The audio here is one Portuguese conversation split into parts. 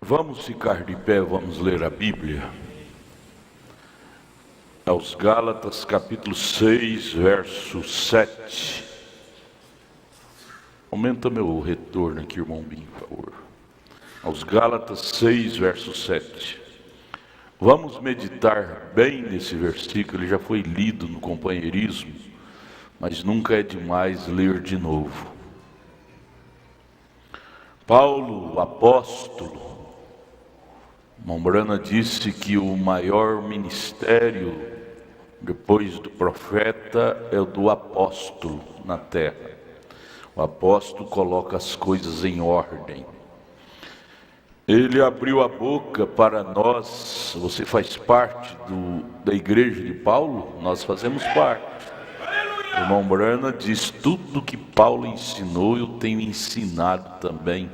Vamos ficar de pé, vamos ler a Bíblia. Aos Gálatas, capítulo 6, verso 7. Aumenta meu retorno aqui, irmão Binho, por favor. Aos Gálatas 6, verso 7. Vamos meditar bem nesse versículo, ele já foi lido no companheirismo, mas nunca é demais ler de novo. Paulo, o apóstolo, Mombrana disse que o maior ministério, depois do profeta, é o do apóstolo na terra. O apóstolo coloca as coisas em ordem. Ele abriu a boca para nós. Você faz parte da igreja de Paulo? Nós fazemos parte. O irmão Brana diz: tudo que Paulo ensinou eu tenho ensinado também.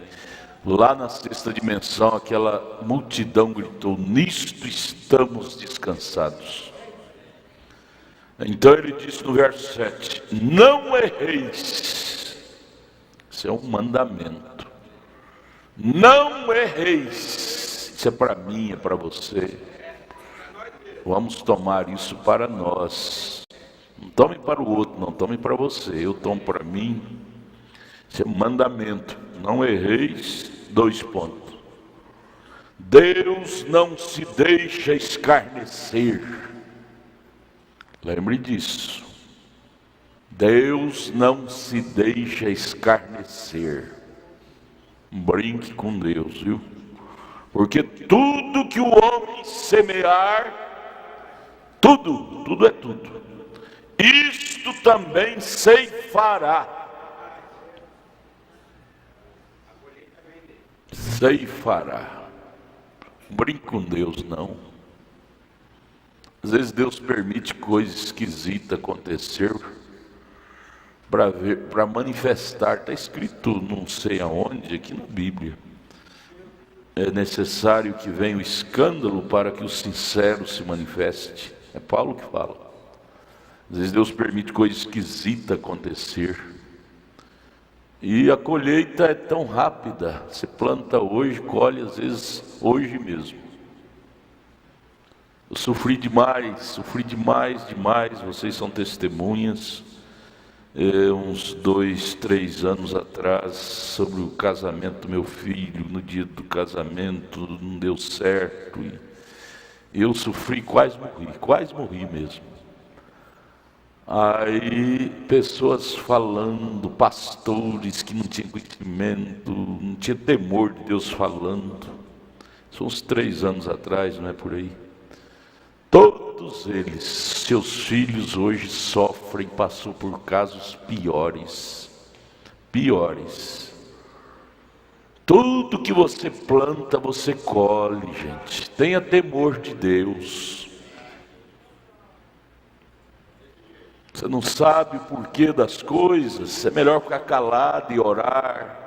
Lá na sexta dimensão, aquela multidão gritou: nisto estamos descansados. Então ele disse no verso 7: não erreis. Isso é um mandamento. Não erreis. Isso é para mim, é para você. Vamos tomar isso para nós. Não tome para o outro, não tome para você. Eu tomo para mim. Isso é um mandamento. Não erreis. 2 pontos. Deus não se deixa escarnecer. Lembre disso. Deus não se deixa escarnecer. Brinque com Deus, viu? Porque tudo que o homem semear, tudo é tudo. Isto também ceifará. Ceifará. Brinque com Deus, não. Às vezes Deus permite coisas esquisitas acontecer para manifestar. Está escrito não sei aonde, aqui na Bíblia. É necessário que venha o escândalo para que o sincero se manifeste. É Paulo que fala. Às vezes Deus permite coisas esquisitas acontecer. E a colheita é tão rápida. Você planta hoje, colhe às vezes hoje mesmo. Eu sofri demais. Vocês são testemunhas. Uns 2, 3 anos atrás, sobre o casamento do meu filho. No dia do casamento não deu certo. E eu sofri, quase morri mesmo. Aí pessoas falando, pastores que não tinham conhecimento, não tinha temor de Deus falando. São uns 3 anos atrás, não é por aí. Todos eles, seus filhos hoje sofrem, passou por casos piores. Tudo que você planta, você colhe, gente. Tenha temor de Deus. Você não sabe o porquê das coisas, é melhor ficar calado e orar.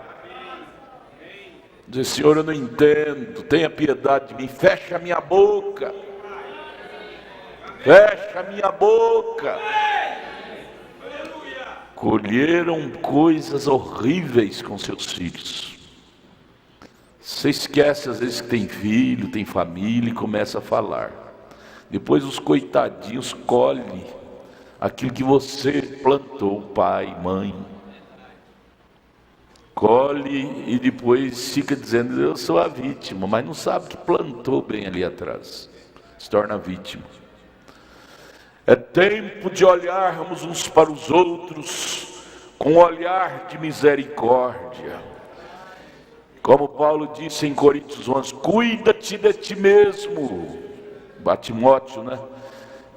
Dizer: Senhor, eu não entendo, tenha piedade de mim, fecha a minha boca. Fecha a minha boca. Colheram coisas horríveis com seus filhos. Você esquece às vezes que tem filho, tem família e começa a falar. Depois os coitadinhos colhem aquilo que você plantou, pai, mãe. Colhe e depois fica dizendo: eu sou a vítima, mas não sabe que plantou bem ali atrás. Se torna vítima. É tempo de olharmos uns para os outros com um olhar de misericórdia. Como Paulo disse em Coríntios 11: cuida-te de ti mesmo. Timóteo, né?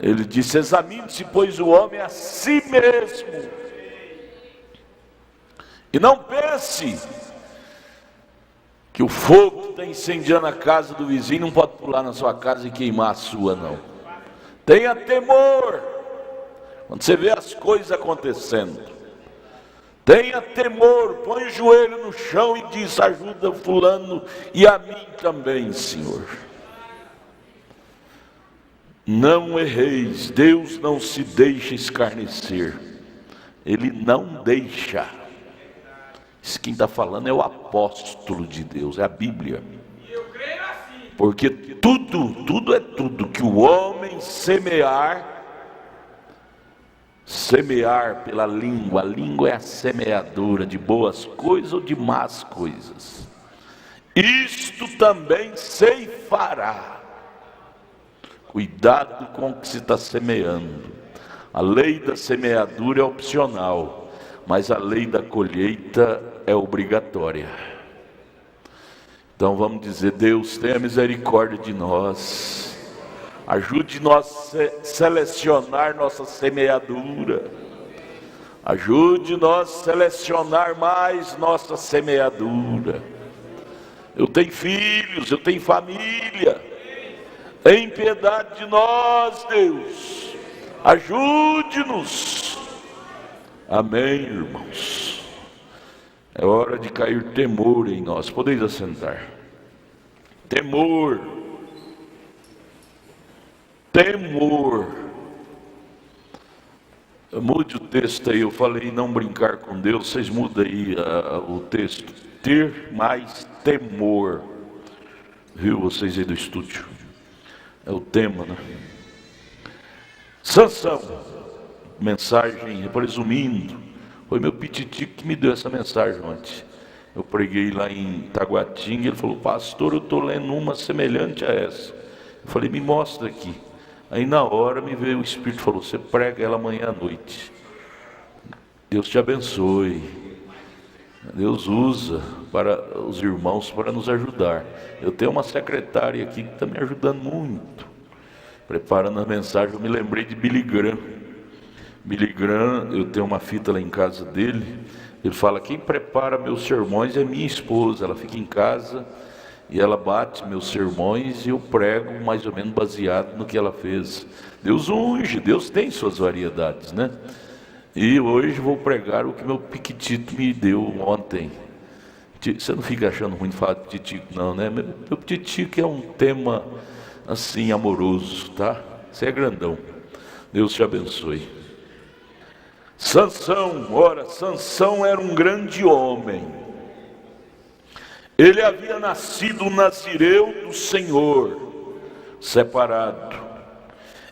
Ele disse: examine-se, pois, o homem a si mesmo. E não pense que o fogo que está incendiando a casa do vizinho não pode pular na sua casa e queimar a sua, não. Tenha temor quando você vê as coisas acontecendo. Tenha temor, põe o joelho no chão e diz: ajuda fulano e a mim também, Senhor. Não erreis. Deus não se deixa escarnecer. Ele não deixa. Quem está falando é o apóstolo de Deus, é a Bíblia. Porque tudo é tudo que o homem semear pela língua. A língua é a semeadura de boas coisas ou de más coisas. Isto também ceifará. Cuidado com o que se está semeando. A lei da semeadura é opcional, mas a lei da colheita é obrigatória. Então vamos dizer: Deus, tenha misericórdia de nós. Ajude-nos a selecionar nossa semeadura. Ajude-nos a selecionar mais nossa semeadura. Eu tenho filhos, eu tenho família. Tem piedade de nós, Deus. Ajude-nos. Amém, irmãos. É hora de cair temor em nós. Podeis assentar. Temor. Mude o texto aí. Eu falei não brincar com Deus. Vocês mudam aí o texto. Ter mais temor. Viu, vocês aí do estúdio? É o tema, né? Sansão. Mensagem, resumindo. Foi meu pititico que me deu essa mensagem ontem. Eu preguei lá em Taguatinga, ele falou: pastor, eu estou lendo uma semelhante a essa. Eu falei: me mostra aqui. Aí na hora me veio o Espírito e falou: você prega ela amanhã à noite. Deus te abençoe. Deus usa para os irmãos para nos ajudar. Eu tenho uma secretária aqui que está me ajudando muito. Preparando a mensagem, eu me lembrei de Billy Graham. Billy Graham, eu tenho uma fita lá em casa dele. Ele fala: quem prepara meus sermões é minha esposa. Ela fica em casa e ela bate meus sermões e eu prego mais ou menos baseado no que ela fez. Deus unge, Deus tem suas variedades, né? E hoje vou pregar o que meu piquitito me deu ontem. Você não fica achando ruim de falar de pititico não, né? Meu pititico é um tema assim amoroso, tá? Você é grandão. Deus te abençoe. Sansão, ora, Sansão era um grande homem. Ele havia nascido nazireu do Senhor, separado.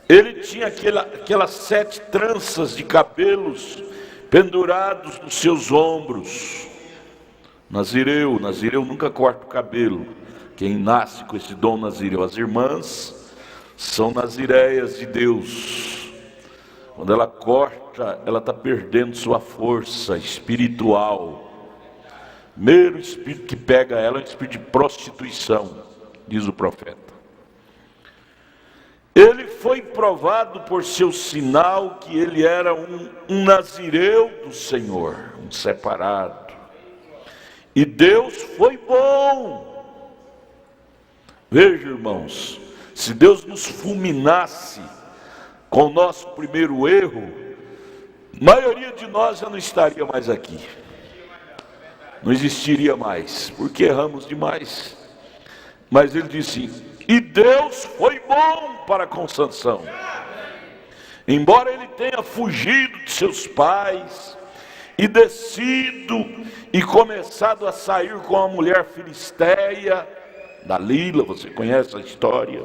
Ele tinha aquelas 7 tranças de cabelos pendurados nos seus ombros. Nazireu nunca corta o cabelo. Quem nasce com esse dom nazireu, as irmãs, são nazireias de Deus. Quando ela corta, ela está perdendo sua força espiritual. Primeiro espírito que pega ela é o espírito de prostituição, diz o profeta. Ele foi provado por seu sinal que ele era um nazireu do Senhor, um separado. E Deus foi bom. Veja, irmãos, se Deus nos fulminasse com o nosso primeiro erro, a maioria de nós já não estaria mais aqui. Não existiria mais, porque erramos demais. Mas ele disse: e Deus foi bom para com Sansão. Embora ele tenha fugido de seus pais e descido e começado a sair com a mulher filisteia, Dalila, você conhece a história.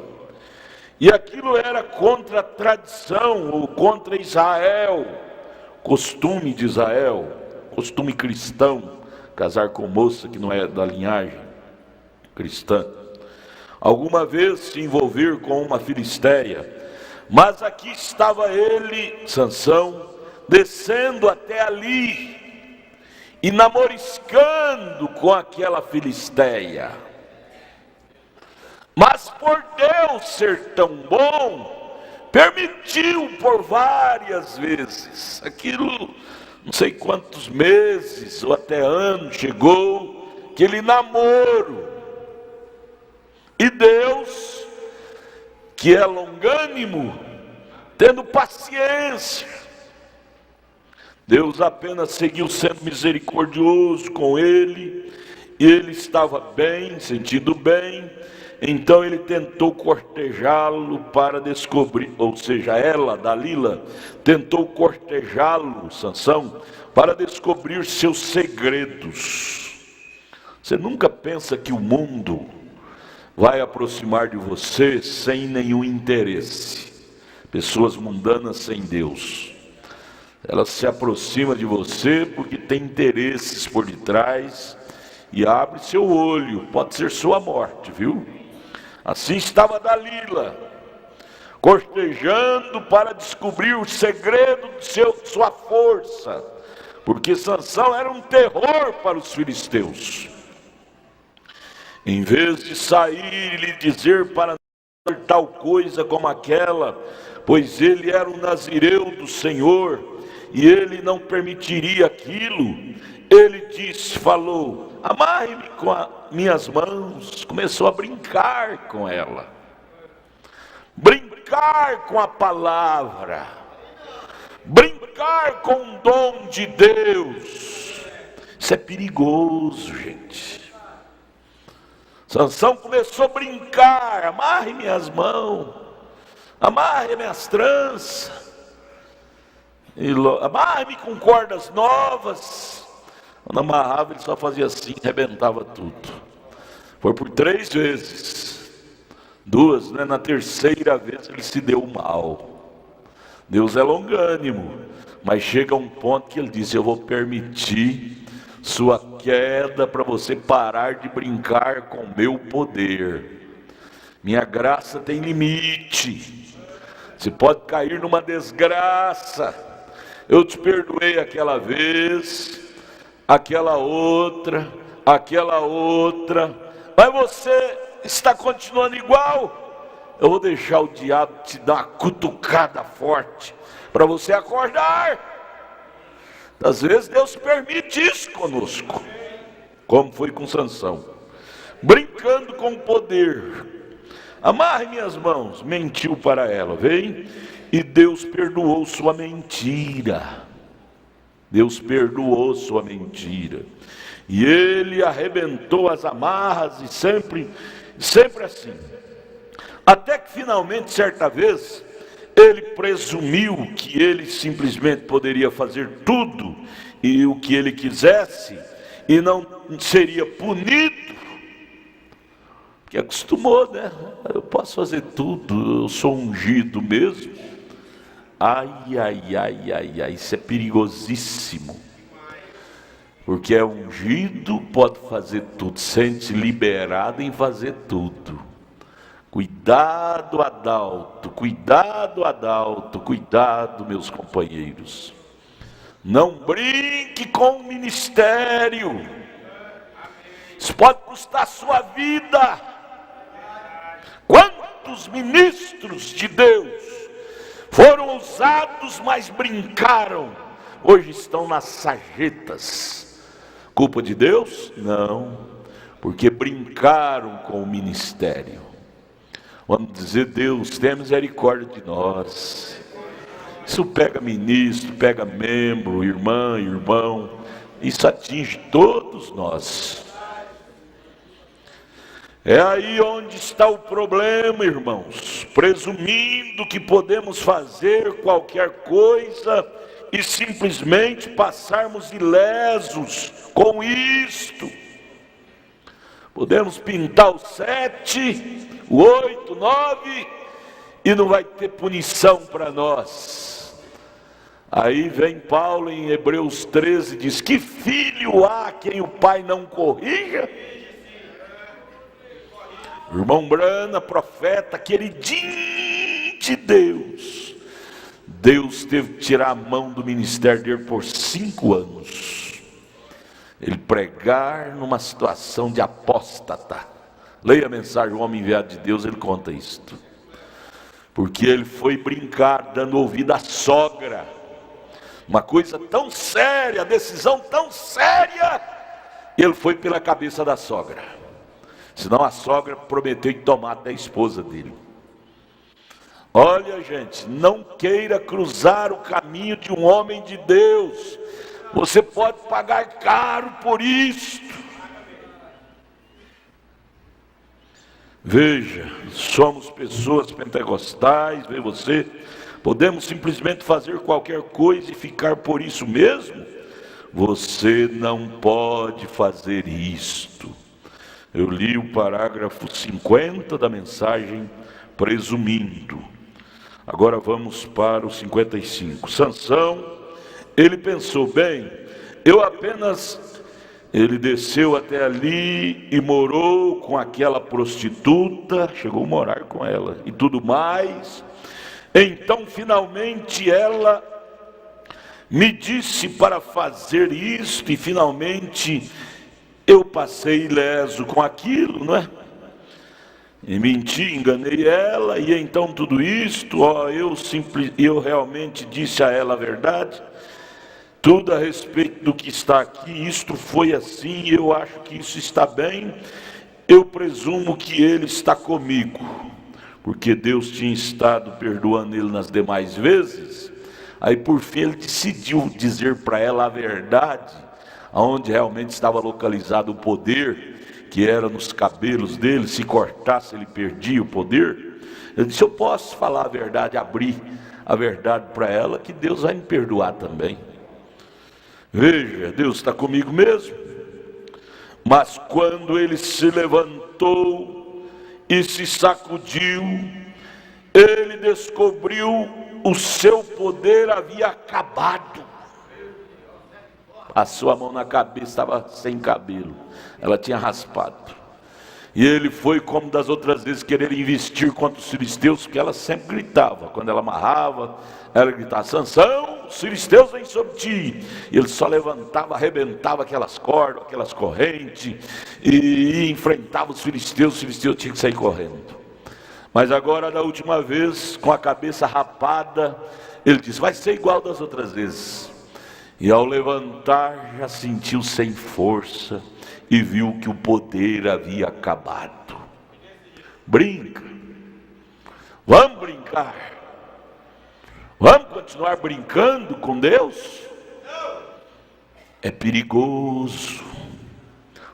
E aquilo era contra a tradição, ou contra Israel, costume de Israel, costume cristão, casar com moça que não é da linhagem cristã. Alguma vez se envolver com uma filisteia, mas aqui estava ele, Sansão, descendo até ali e namoriscando com aquela filisteia. Mas por Deus ser tão bom, permitiu por várias vezes, aquilo, não sei quantos meses ou até anos, chegou aquele namoro. E Deus, que é longânimo, tendo paciência, Deus apenas seguiu sendo misericordioso com ele, e ele estava bem, sentindo bem. Então ele tentou cortejá-lo para descobrir, ou seja, ela, Dalila, tentou cortejá-lo, Sansão, para descobrir seus segredos. Você nunca pensa que o mundo vai aproximar de você sem nenhum interesse. Pessoas mundanas sem Deus, elas se aproximam de você porque tem interesses por detrás e abre seu olho, pode ser sua morte, viu? Assim estava Dalila, cortejando para descobrir o segredo de sua força, porque Sansão era um terror para os filisteus. Em vez de sair e lhe dizer para não fazer tal coisa como aquela, pois ele era um nazireu do Senhor, e ele não permitiria aquilo, ele falou, amarre-me com as minhas mãos. Começou a brincar com ela, brincar com a palavra, brincar com o dom de Deus. Isso é perigoso, gente. Sansão começou a brincar, amarre minhas mãos, amarre minhas tranças, amarre-me com cordas novas. Quando amarrava, ele só fazia assim, arrebentava tudo. Foi por 3 vezes, 2, né? Na terceira vez ele se deu mal. Deus é longânimo, mas chega um ponto que ele diz, eu vou permitir sua queda para você parar de brincar com meu poder. Minha graça tem limite, você pode cair numa desgraça. Eu te perdoei aquela vez, aquela outra, mas você está continuando igual. Eu vou deixar o diabo te dar uma cutucada forte para você acordar. Às vezes Deus permite isso conosco, como foi com Sansão, brincando com o poder. Amarre minhas mãos, mentiu para ela, vem, e Deus perdoou sua mentira. Deus perdoou sua mentira, e ele arrebentou as amarras, e sempre assim, até que finalmente, certa vez, ele presumiu que ele simplesmente poderia fazer tudo e o que ele quisesse e não seria punido, porque acostumou, né? Eu posso fazer tudo, eu sou ungido mesmo. Ai, isso é perigosíssimo, porque é ungido, pode fazer tudo, sente liberado em fazer tudo. Cuidado, Adalto, cuidado, meus companheiros. Não brinque com o ministério. Isso pode custar sua vida. Quantos ministros de Deus foram ousados, mas brincaram, hoje estão nas sarjetas. Culpa de Deus? Não, porque brincaram com o ministério. Vamos dizer, Deus, tenha misericórdia de nós. Isso pega ministro, pega membro, irmã, irmão, isso atinge todos nós. É aí onde está o problema, irmãos, presumindo que podemos fazer qualquer coisa e simplesmente passarmos ilesos com isto. Podemos pintar o 7, o 8, 9 e não vai ter punição para nós. Aí vem Paulo em Hebreus 13 e diz, que filho há quem o pai não corrija? Irmão Brana, profeta, queridinho de Deus, Deus teve que tirar a mão do ministério dele por 5 anos. Ele pregar numa situação de apóstata. Leia a mensagem, o homem enviado de Deus, ele conta isto. Porque ele foi brincar, dando ouvido à sogra. Uma coisa tão séria, decisão tão séria, ele foi pela cabeça da sogra. Senão a sogra prometeu tomar até a esposa dele. Olha, gente, não queira cruzar o caminho de um homem de Deus. Você pode pagar caro por isto. Veja, somos pessoas pentecostais, vê você, podemos simplesmente fazer qualquer coisa e ficar por isso mesmo? Você não pode fazer isto. Eu li o parágrafo 50 da mensagem, presumindo. Agora vamos para o 55. Sansão, ele pensou, bem, ele desceu até ali e morou com aquela prostituta, chegou a morar com ela e tudo mais. Então finalmente ela me disse para fazer isto e finalmente eu passei ileso com aquilo, não é? E menti, enganei ela, e então tudo isto, eu realmente disse a ela a verdade, tudo a respeito do que está aqui, isto foi assim, eu acho que isso está bem, eu presumo que ele está comigo, porque Deus tinha estado perdoando ele nas demais vezes. Aí por fim ele decidiu dizer para ela a verdade, aonde realmente estava localizado o poder, que era nos cabelos dele. Se cortasse ele perdia o poder. Ele disse, eu posso falar a verdade, abrir a verdade para ela, que Deus vai me perdoar também. Veja, Deus está comigo mesmo. Mas quando ele se levantou e se sacudiu, ele descobriu o seu poder havia acabado. Passou a mão na cabeça, estava sem cabelo, ela tinha raspado. E ele foi, como das outras vezes, querer investir contra os filisteus, porque ela sempre gritava. Quando ela amarrava, ela gritava, Sansão, os filisteus vêm sobre ti. E ele só levantava, arrebentava aquelas cordas, aquelas correntes, e enfrentava os filisteus tinham que sair correndo. Mas agora, da última vez, com a cabeça rapada, ele disse, vai ser igual das outras vezes. E ao levantar, já sentiu sem força e viu que o poder havia acabado. Brinca. Vamos brincar. Vamos continuar brincando com Deus? É perigoso.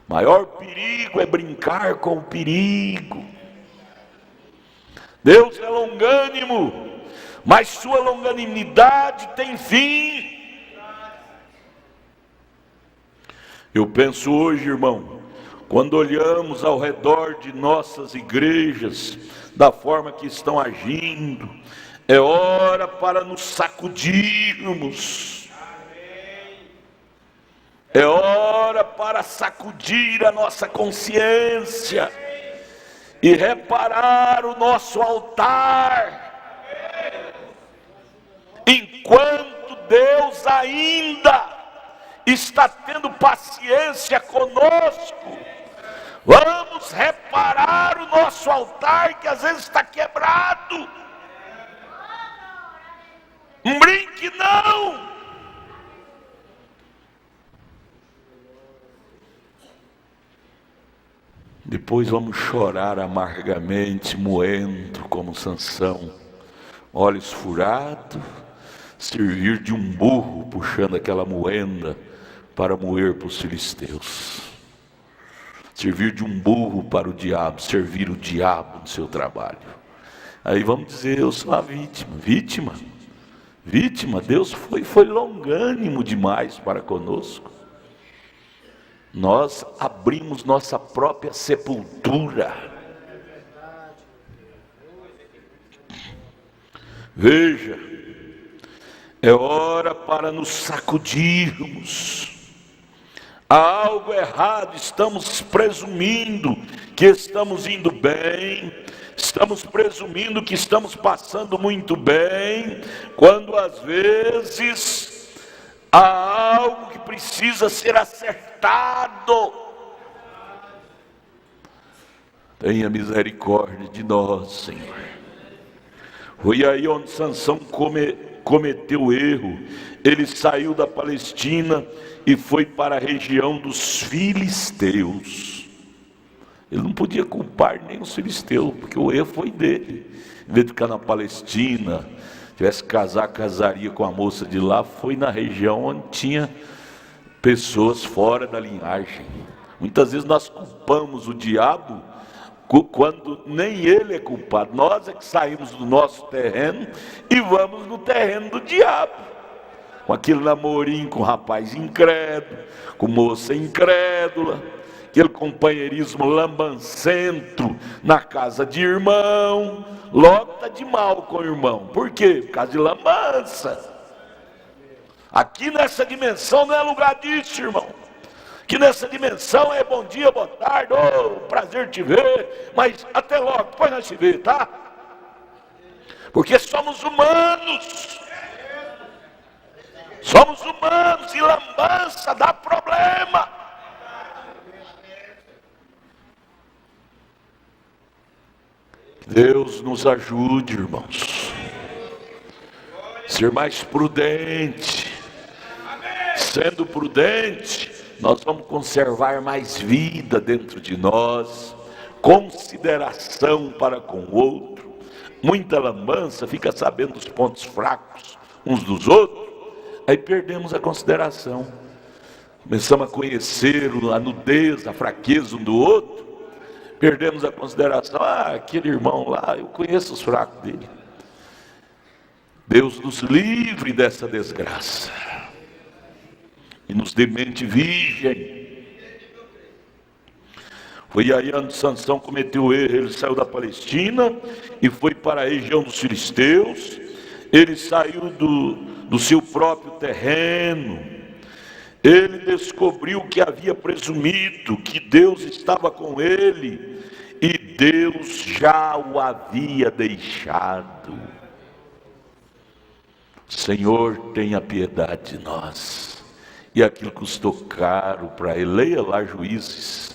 O maior perigo é brincar com o perigo. Deus é longânimo, mas sua longanimidade tem fim. Eu penso hoje, irmão, quando olhamos ao redor de nossas igrejas, da forma que estão agindo, é hora para nos sacudirmos. É hora para sacudir a nossa consciência e reparar o nosso altar, enquanto Deus ainda está tendo paciência conosco. Vamos reparar o nosso altar, que às vezes está quebrado. Não brinque não. Depois vamos chorar amargamente, moendo como Sansão, olhos furados, servir de um burro puxando aquela moenda para moer para os filisteus. Servir de um burro para o diabo, servir o diabo no seu trabalho. Aí vamos dizer, eu sou a vítima. Deus foi longânimo demais para conosco. Nós abrimos nossa própria sepultura. Veja, é hora para nos sacudirmos. Há algo errado, estamos presumindo que estamos indo bem, estamos presumindo que estamos passando muito bem, quando às vezes há algo que precisa ser acertado. Tenha misericórdia de nós, Senhor. Foi aí onde Sansão cometeu erro. Ele saiu da Palestina e foi para a região dos filisteus. Ele não podia culpar nem os filisteus, porque o erro foi dele. Em vez de ficar na Palestina, tivesse que casaria com a moça de lá, foi na região onde tinha pessoas fora da linhagem. Muitas vezes nós culpamos o diabo quando nem ele é culpado. Nós é que saímos do nosso terreno e vamos no terreno do diabo, com aquele namorinho com rapaz incrédulo, com moça incrédula, aquele companheirismo lambancento na casa de irmão, logo está de mal com o irmão. Por quê? Por causa de lambança. Aqui nessa dimensão não é lugar disso, irmão. Aqui nessa dimensão é bom dia, boa tarde, prazer te ver, mas até logo, depois nós se vê, tá? Porque somos humanos. Somos humanos e lambança dá problema. Deus nos ajude, irmãos. Ser mais prudente. Sendo prudente, nós vamos conservar mais vida dentro de nós, consideração para com o outro. Muita lambança, fica sabendo dos pontos fracos uns dos outros, aí perdemos a consideração. Começamos a conhecer a nudez, a fraqueza um do outro, perdemos a consideração. Aquele irmão lá, eu conheço os fracos dele. Deus nos livre dessa desgraça e nos dê mente virgem. Foi aí onde Sansão cometeu o erro. Ele saiu da Palestina e foi para a região dos filisteus. Ele saiu do seu próprio terreno. Ele descobriu que havia presumido que Deus estava com ele, e Deus já o havia deixado. Senhor, tenha piedade de nós. E aquilo custou caro para ele. Leia lá Juízes.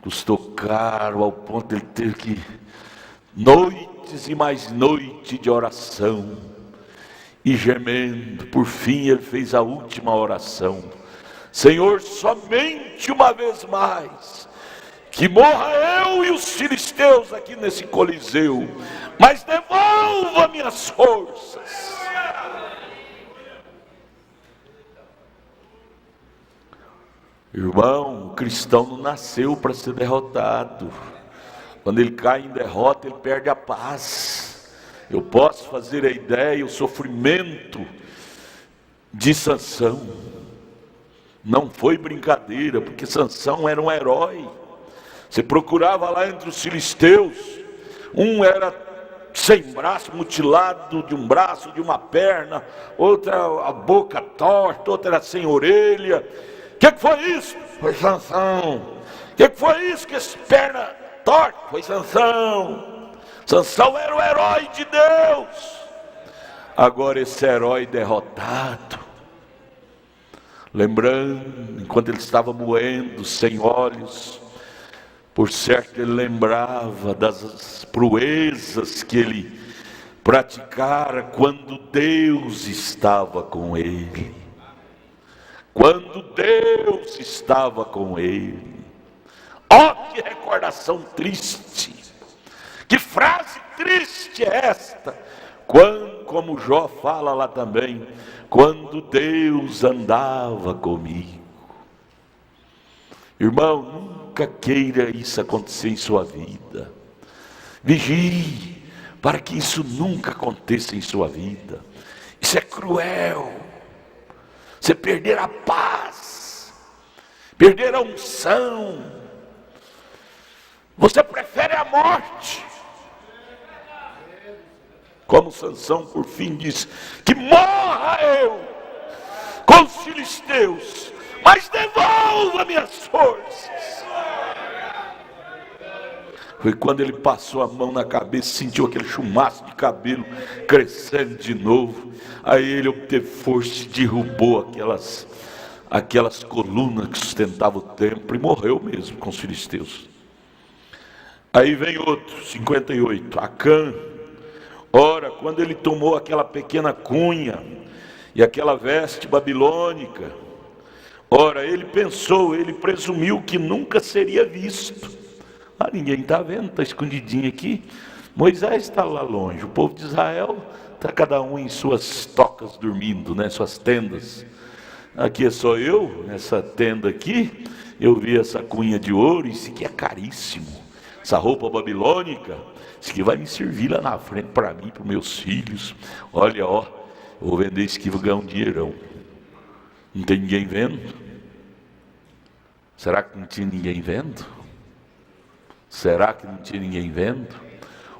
Custou caro ao ponto de ele ter que noites e mais noite de oração e gemendo. Por fim ele fez a última oração: Senhor, somente uma vez mais, que morra eu e os filisteus aqui nesse coliseu, mas devolva minhas forças. Irmão, o cristão não nasceu para ser derrotado. Quando ele cai em derrota, ele perde a paz. Eu posso fazer a ideia, o sofrimento de Sansão não foi brincadeira, porque Sansão era um herói. Você procurava lá entre os filisteus, um era sem braço, mutilado de um braço, de uma perna, outra a boca torta, outra era sem orelha. O que foi isso? Foi Sansão. O que foi isso? Que essa perna torta? Foi Sansão. Sansão era o herói de Deus. Agora esse herói derrotado, lembrando, enquanto ele estava moendo, sem olhos, por certo ele lembrava das proezas que ele praticara quando Deus estava com ele. Quando Deus estava com ele. Que recordação triste. Que frase triste é esta. Quando, como Jó fala lá também, quando Deus andava comigo. Irmão, nunca queira isso acontecer em sua vida. Vigie para que isso nunca aconteça em sua vida. Isso é cruel. Você perder a paz, perder a unção. Você prefere a morte. Como Sansão por fim diz: que morra eu com os filisteus, mas devolva minhas forças. Foi quando ele passou a mão na cabeça, sentiu aquele chumaço de cabelo crescendo de novo. Aí ele obteve força e derrubou aquelas colunas que sustentavam o templo e morreu mesmo com os filisteus. Aí vem outro, 58, Acã. Ora, quando ele tomou aquela pequena cunha e aquela veste babilônica, ora, ele pensou, ele presumiu que nunca seria visto. Ninguém está vendo, está escondidinho aqui. Moisés está lá longe, o povo de Israel está cada um em suas tocas dormindo, né, suas tendas. Aqui é só eu, nessa tenda aqui, eu vi essa cunha de ouro, isso aqui é caríssimo. Essa roupa babilônica, isso aqui vai me servir lá na frente para mim, para os meus filhos. Olha, eu vou vender isso aqui, vou ganhar um dinheirão. Não tem ninguém vendo? Será que não tinha ninguém vendo? Será que não tinha ninguém vendo?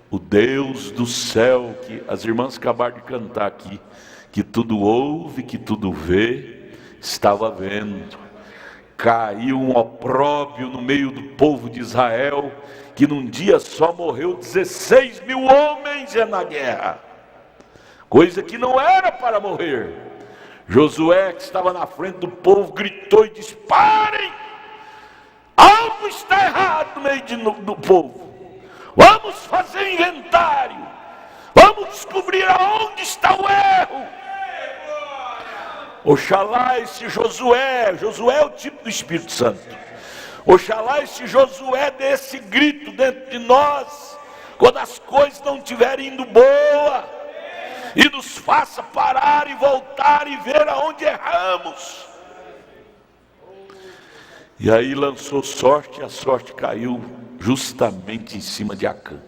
O Deus do céu, que as irmãs acabaram de cantar aqui, que tudo ouve, que tudo vê, estava vendo. Caiu um opróbrio no meio do povo de Israel, que num dia só morreu 16 mil homens na guerra, coisa que não era para morrer. Josué, que estava na frente do povo, gritou e disse: parem! Algo está errado no meio do povo. Vamos fazer inventário. Vamos descobrir aonde está o erro. Oxalá esse Josué é o tipo do Espírito Santo. Oxalá esse Josué dê esse grito dentro de nós, quando as coisas não estiverem indo boa, e nos faça parar e voltar e ver aonde erramos. E aí lançou sorte, e a sorte caiu justamente em cima de Acã.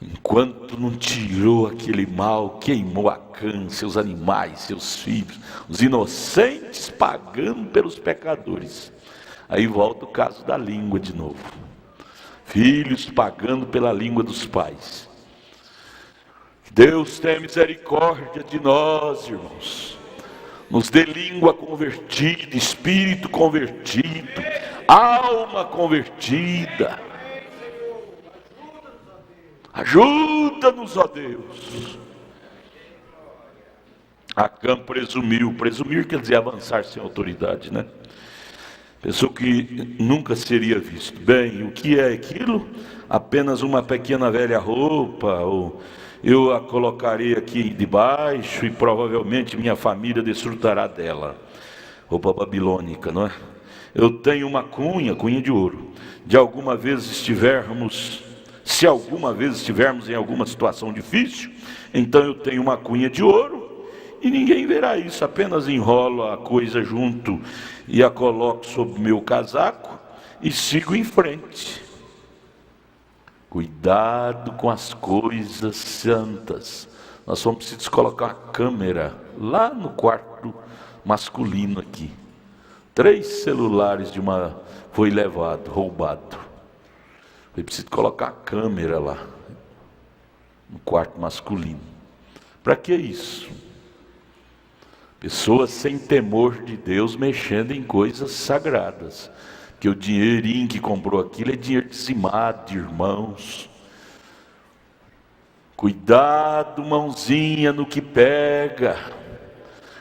Enquanto não tirou aquele mal, queimou Acã, seus animais, seus filhos, os inocentes pagando pelos pecadores. Aí volta o caso da língua de novo. Filhos pagando pela língua dos pais. Deus tenha misericórdia de nós, irmãos. Nos dê língua convertida, espírito convertido, alma convertida. Ajuda-nos, ó Deus. Acã presumiu. Presumir quer dizer avançar sem autoridade, né? Pensou que nunca seria visto. Bem, o que é aquilo? Apenas uma pequena velha roupa, ou eu a colocarei aqui debaixo e provavelmente minha família desfrutará dela. Roupa babilônica, não é? Eu tenho uma cunha de ouro. Se alguma vez estivermos em alguma situação difícil, então eu tenho uma cunha de ouro e ninguém verá isso. Apenas enrolo a coisa junto e a coloco sobre o meu casaco e sigo em frente. Cuidado com as coisas santas. Nós vamos precisar colocar uma câmera lá no quarto masculino aqui. 3 celulares foi roubado. Foi preciso colocar a câmera lá no quarto masculino. Para que isso? Pessoas sem temor de Deus mexendo em coisas sagradas. Que o dinheirinho que comprou aquilo é dinheiro dizimado de irmãos. Cuidado, mãozinha, no que pega.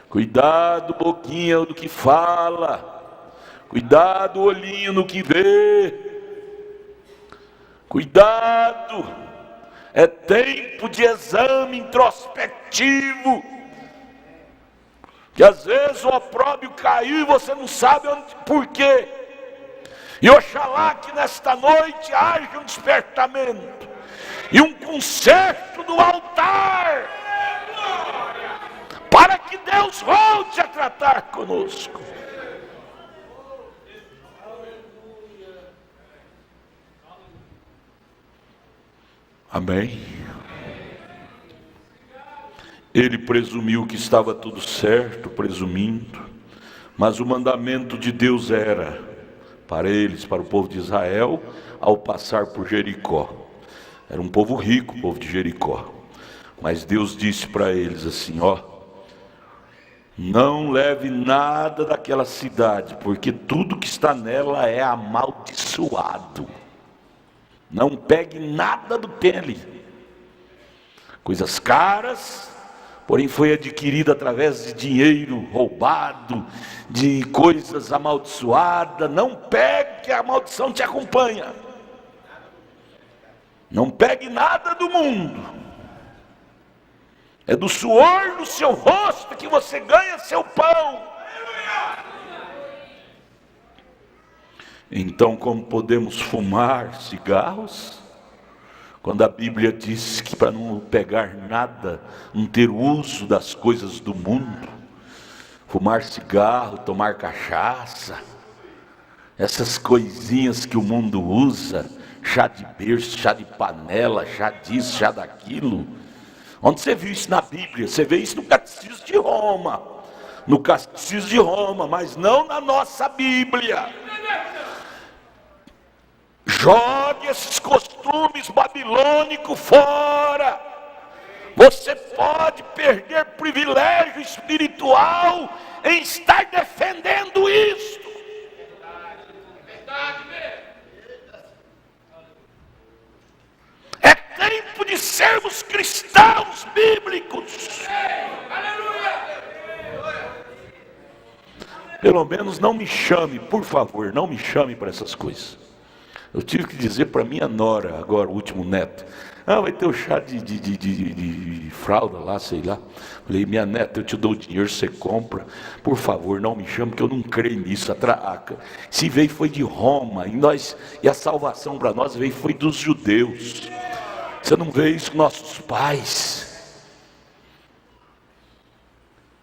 Cuidado, boquinha, no que fala. Cuidado, olhinho, no que vê. Cuidado. É tempo de exame introspectivo. Que às vezes o opróbrio caiu e você não sabe por quê. E oxalá que nesta noite haja um despertamento e um conserto do altar, para que Deus volte a tratar conosco. Amém? Ele presumiu que estava tudo certo, presumindo, mas o mandamento de Deus era para eles, para o povo de Israel, ao passar por Jericó. Era um povo rico, o povo de Jericó. Mas Deus disse para eles assim, não leve nada daquela cidade, porque tudo que está nela é amaldiçoado. Não pegue nada do que tem ali. Coisas caras, porém foi adquirida através de dinheiro roubado, de coisas amaldiçoadas. Não pegue, que a maldição te acompanha. Não pegue nada do mundo. É do suor do seu rosto que você ganha seu pão. Então, como podemos fumar cigarros? Quando a Bíblia diz que para não pegar nada, não ter uso das coisas do mundo, fumar cigarro, tomar cachaça, essas coisinhas que o mundo usa, chá de berço, chá de panela, chá disso, chá daquilo. Onde você viu isso na Bíblia? Você vê isso no Catecismo de Roma. no Catecismo de Roma, mas não na nossa Bíblia. Jogue esses costumes babilônicos fora. Você pode perder privilégio espiritual em estar defendendo isso. É tempo de sermos cristãos bíblicos. Pelo menos não me chame, por favor, não me chame para essas coisas. Eu tive que dizer para minha nora, agora o último neto, vai ter o chá de fralda lá, sei lá. Falei, minha neta, eu te dou o dinheiro, você compra. Por favor, não me chame, que eu não creio nisso. Se veio foi de Roma, e a salvação para nós veio foi dos judeus. Você não vê isso com nossos pais.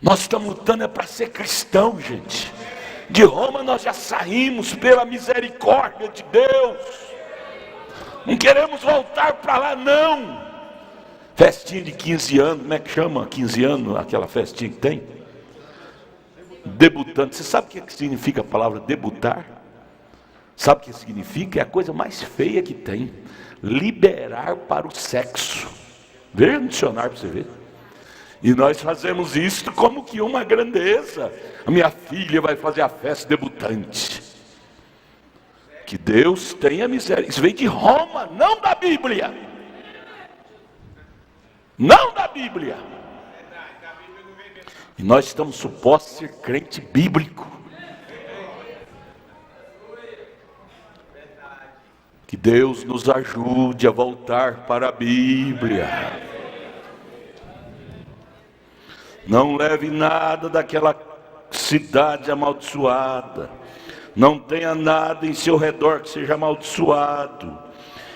Nós estamos lutando para ser cristão, gente. De Roma nós já saímos pela misericórdia de Deus. Não queremos voltar para lá, não. Festinha de 15 anos, como é que chama 15 anos, aquela festinha que tem? Debutante. Você sabe o que significa a palavra debutar? Sabe o que significa? É a coisa mais feia que tem. Liberar para o sexo. Veja no dicionário para você ver. E nós fazemos isso como que uma grandeza. A minha filha vai fazer a festa debutante. Que Deus tenha miséria. Isso veio de Roma, não da Bíblia. Não da Bíblia. E nós estamos supostos a ser crente bíblico. Que Deus nos ajude a voltar para a Bíblia. Não leve nada daquela cidade amaldiçoada. Não tenha nada em seu redor que seja amaldiçoado.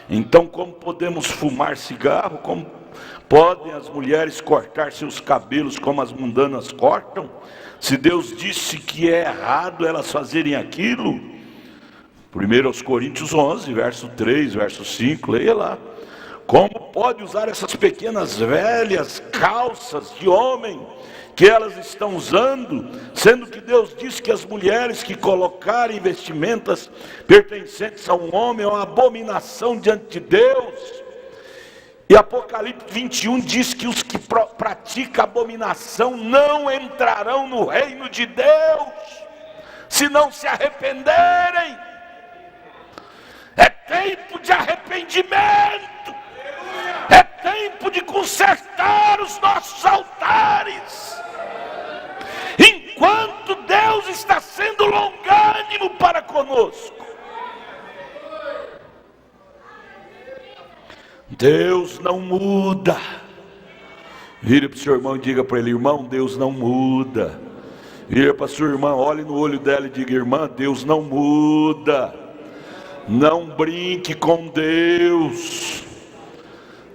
Então, como podemos fumar cigarro? Como podem as mulheres cortar seus cabelos como as mundanas cortam? Se Deus disse que é errado elas fazerem aquilo. 1 Coríntios 11, verso 3, verso 5, leia lá. Como pode usar essas pequenas velhas calças de homem que elas estão usando, sendo que Deus diz que as mulheres que colocarem vestimentas pertencentes a um homem é uma abominação diante de Deus? E Apocalipse 21 diz que os que praticam abominação não entrarão no reino de Deus, se não se arrependerem. É tempo de arrependimento. É tempo de consertar os nossos altares. Enquanto Deus está sendo longânimo para conosco. Deus não muda. Vira para o seu irmão e diga para ele: irmão, Deus não muda. Vira para a sua irmã, olhe no olho dela e diga: irmã, Deus não muda. Não brinque com Deus.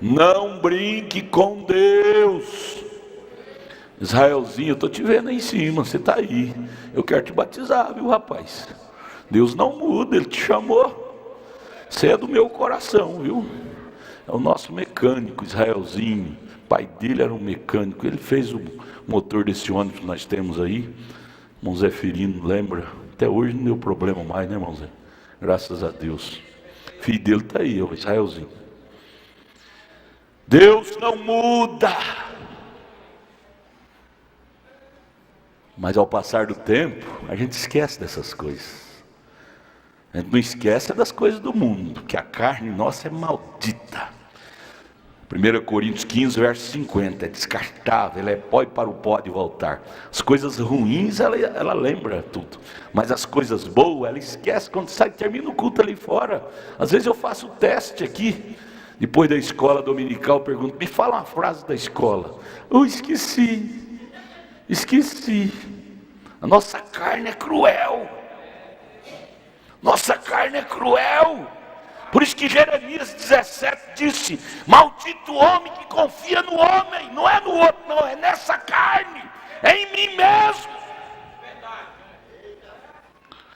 Não brinque com Deus. Israelzinho, eu estou te vendo aí em cima, você está aí. Eu quero te batizar, viu, rapaz? Deus não muda, Ele te chamou. Você é do meu coração, viu? É o nosso mecânico, Israelzinho. O pai dele era um mecânico. Ele fez o motor desse ônibus que nós temos aí. Irmão Zé Ferino, lembra? Até hoje não deu problema mais, né, irmão Zé? Graças a Deus. O filho dele está aí, o Israelzinho. Deus não muda. Mas ao passar do tempo, a gente esquece dessas coisas. A gente não esquece das coisas do mundo, que a carne nossa é maldita. 1 Coríntios 15, verso 50, é descartável, ela é pó e para o pó de voltar. As coisas ruins, ela lembra tudo. Mas as coisas boas, ela esquece quando sai, termina o culto ali fora. Às vezes eu faço o teste aqui, depois da escola dominical, eu pergunto: me fala uma frase da escola. Eu esqueci. A nossa carne é cruel. Nossa carne é cruel. Por isso que Jeremias 17 disse: maldito o homem que confia no homem. Não é no outro, não, é nessa carne, é em mim mesmo.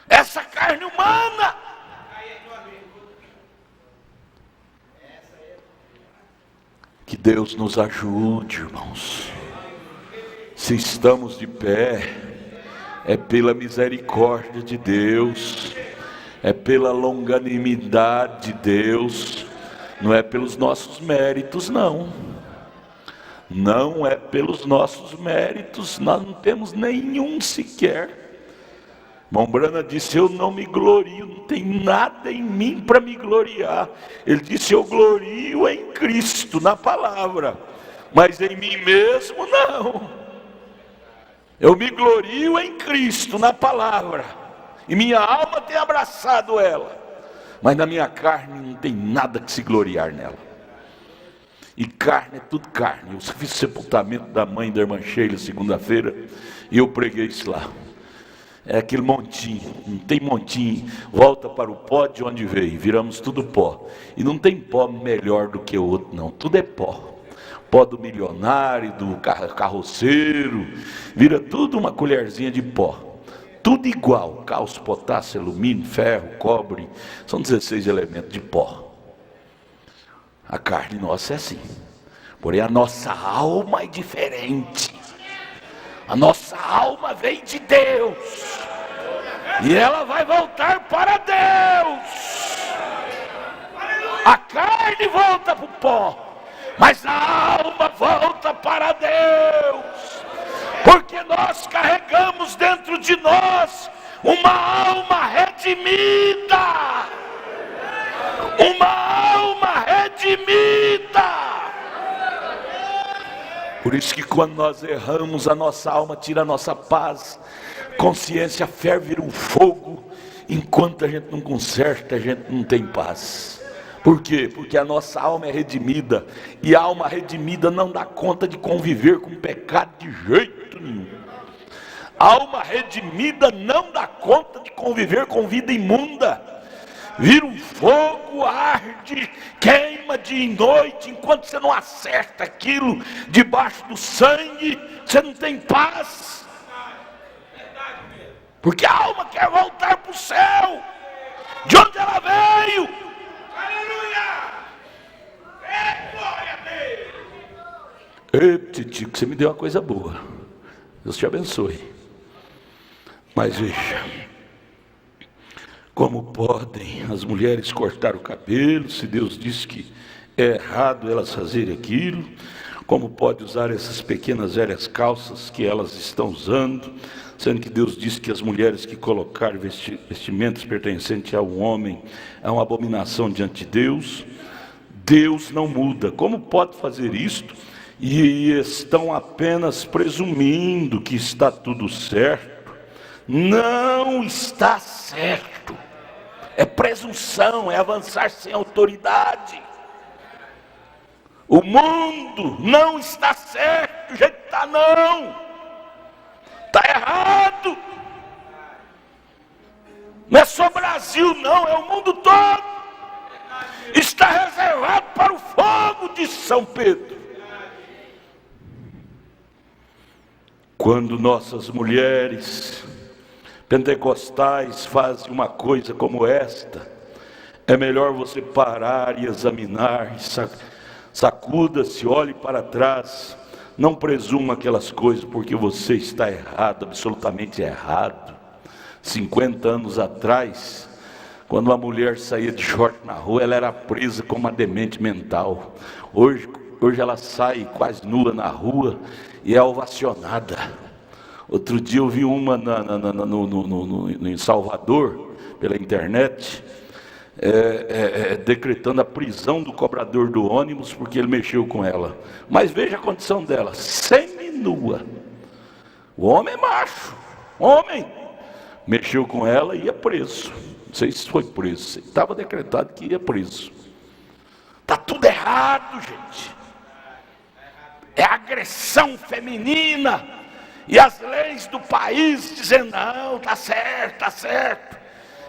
Essa carne humana. Que Deus nos ajude, irmãos. Se estamos de pé, é pela misericórdia de Deus, é pela longanimidade de Deus, não é pelos nossos méritos, não. Não é pelos nossos méritos, nós não temos nenhum sequer. Irmão Brana disse: eu não me glorio, não tem nada em mim para me gloriar. Ele disse: eu glorio em Cristo, na palavra, mas em mim mesmo não. Eu me glorio em Cristo, na palavra, e minha alma tem abraçado ela, mas na minha carne não tem nada que se gloriar nela. E carne é tudo carne. Eu fiz o sepultamento da mãe da irmã Sheila segunda-feira, e eu preguei isso lá. É aquele montinho, não tem montinho, volta para o pó de onde veio, viramos tudo pó. E não tem pó melhor do que o outro, não, tudo é pó. Pó do milionário, do carroceiro, vira tudo uma colherzinha de pó. Tudo igual, cálcio, potássio, alumínio, ferro, cobre, são 16 elementos de pó. A carne nossa é assim, porém a nossa alma é diferente. A nossa alma vem de Deus, e ela vai voltar para Deus. A carne volta para o pó, mas a alma volta para Deus, porque nós carregamos dentro de nós uma alma redimida. Uma alma redimida. Por isso que quando nós erramos, a nossa alma tira a nossa paz, consciência ferve um fogo, enquanto a gente não conserta, a gente não tem paz. Por quê? Porque a nossa alma é redimida, e a alma redimida não dá conta de conviver com o pecado de jeito nenhum. A alma redimida não dá conta de conviver com vida imunda. Vira um fogo, arde, queima dia e noite, enquanto você não acerta aquilo debaixo do sangue, você não tem paz. Porque a alma quer voltar para o céu, de onde ela veio. Aleluia! Glória a Deus! Ei, Titico, você me deu uma coisa boa. Deus te abençoe. Mas veja, como podem as mulheres cortar o cabelo, se Deus diz que é errado elas fazerem aquilo? Como pode usar essas pequenas velhas calças que elas estão usando, sendo que Deus diz que as mulheres que colocarem vestimentas pertencentes ao homem é uma abominação diante de Deus? Deus não muda. Como pode fazer isto? E estão apenas presumindo que está tudo certo. Não está certo. É presunção, é avançar sem autoridade. O mundo não está certo, do jeito que está, não. Está errado. Não é só o Brasil, não, é o mundo todo. Está reservado para o fogo de São Pedro. Quando nossas mulheres pentecostais fazem uma coisa como esta, é melhor você parar e examinar, sacuda-se, olhe para trás, não presuma aquelas coisas, porque você está errado, absolutamente errado. 50 anos atrás, quando uma mulher saía de short na rua, ela era presa como uma demente mental. Hoje ela sai quase nua na rua e é ovacionada. Outro dia eu vi uma em Salvador, pela internet, decretando a prisão do cobrador do ônibus porque ele mexeu com ela. Mas veja a condição dela, seminua. O homem é macho, homem, mexeu com ela e ia preso. Não sei se foi preso, estava decretado que ia preso. Está tudo errado, gente. É agressão feminina. E as leis do país dizendo, não, está certo, está certo.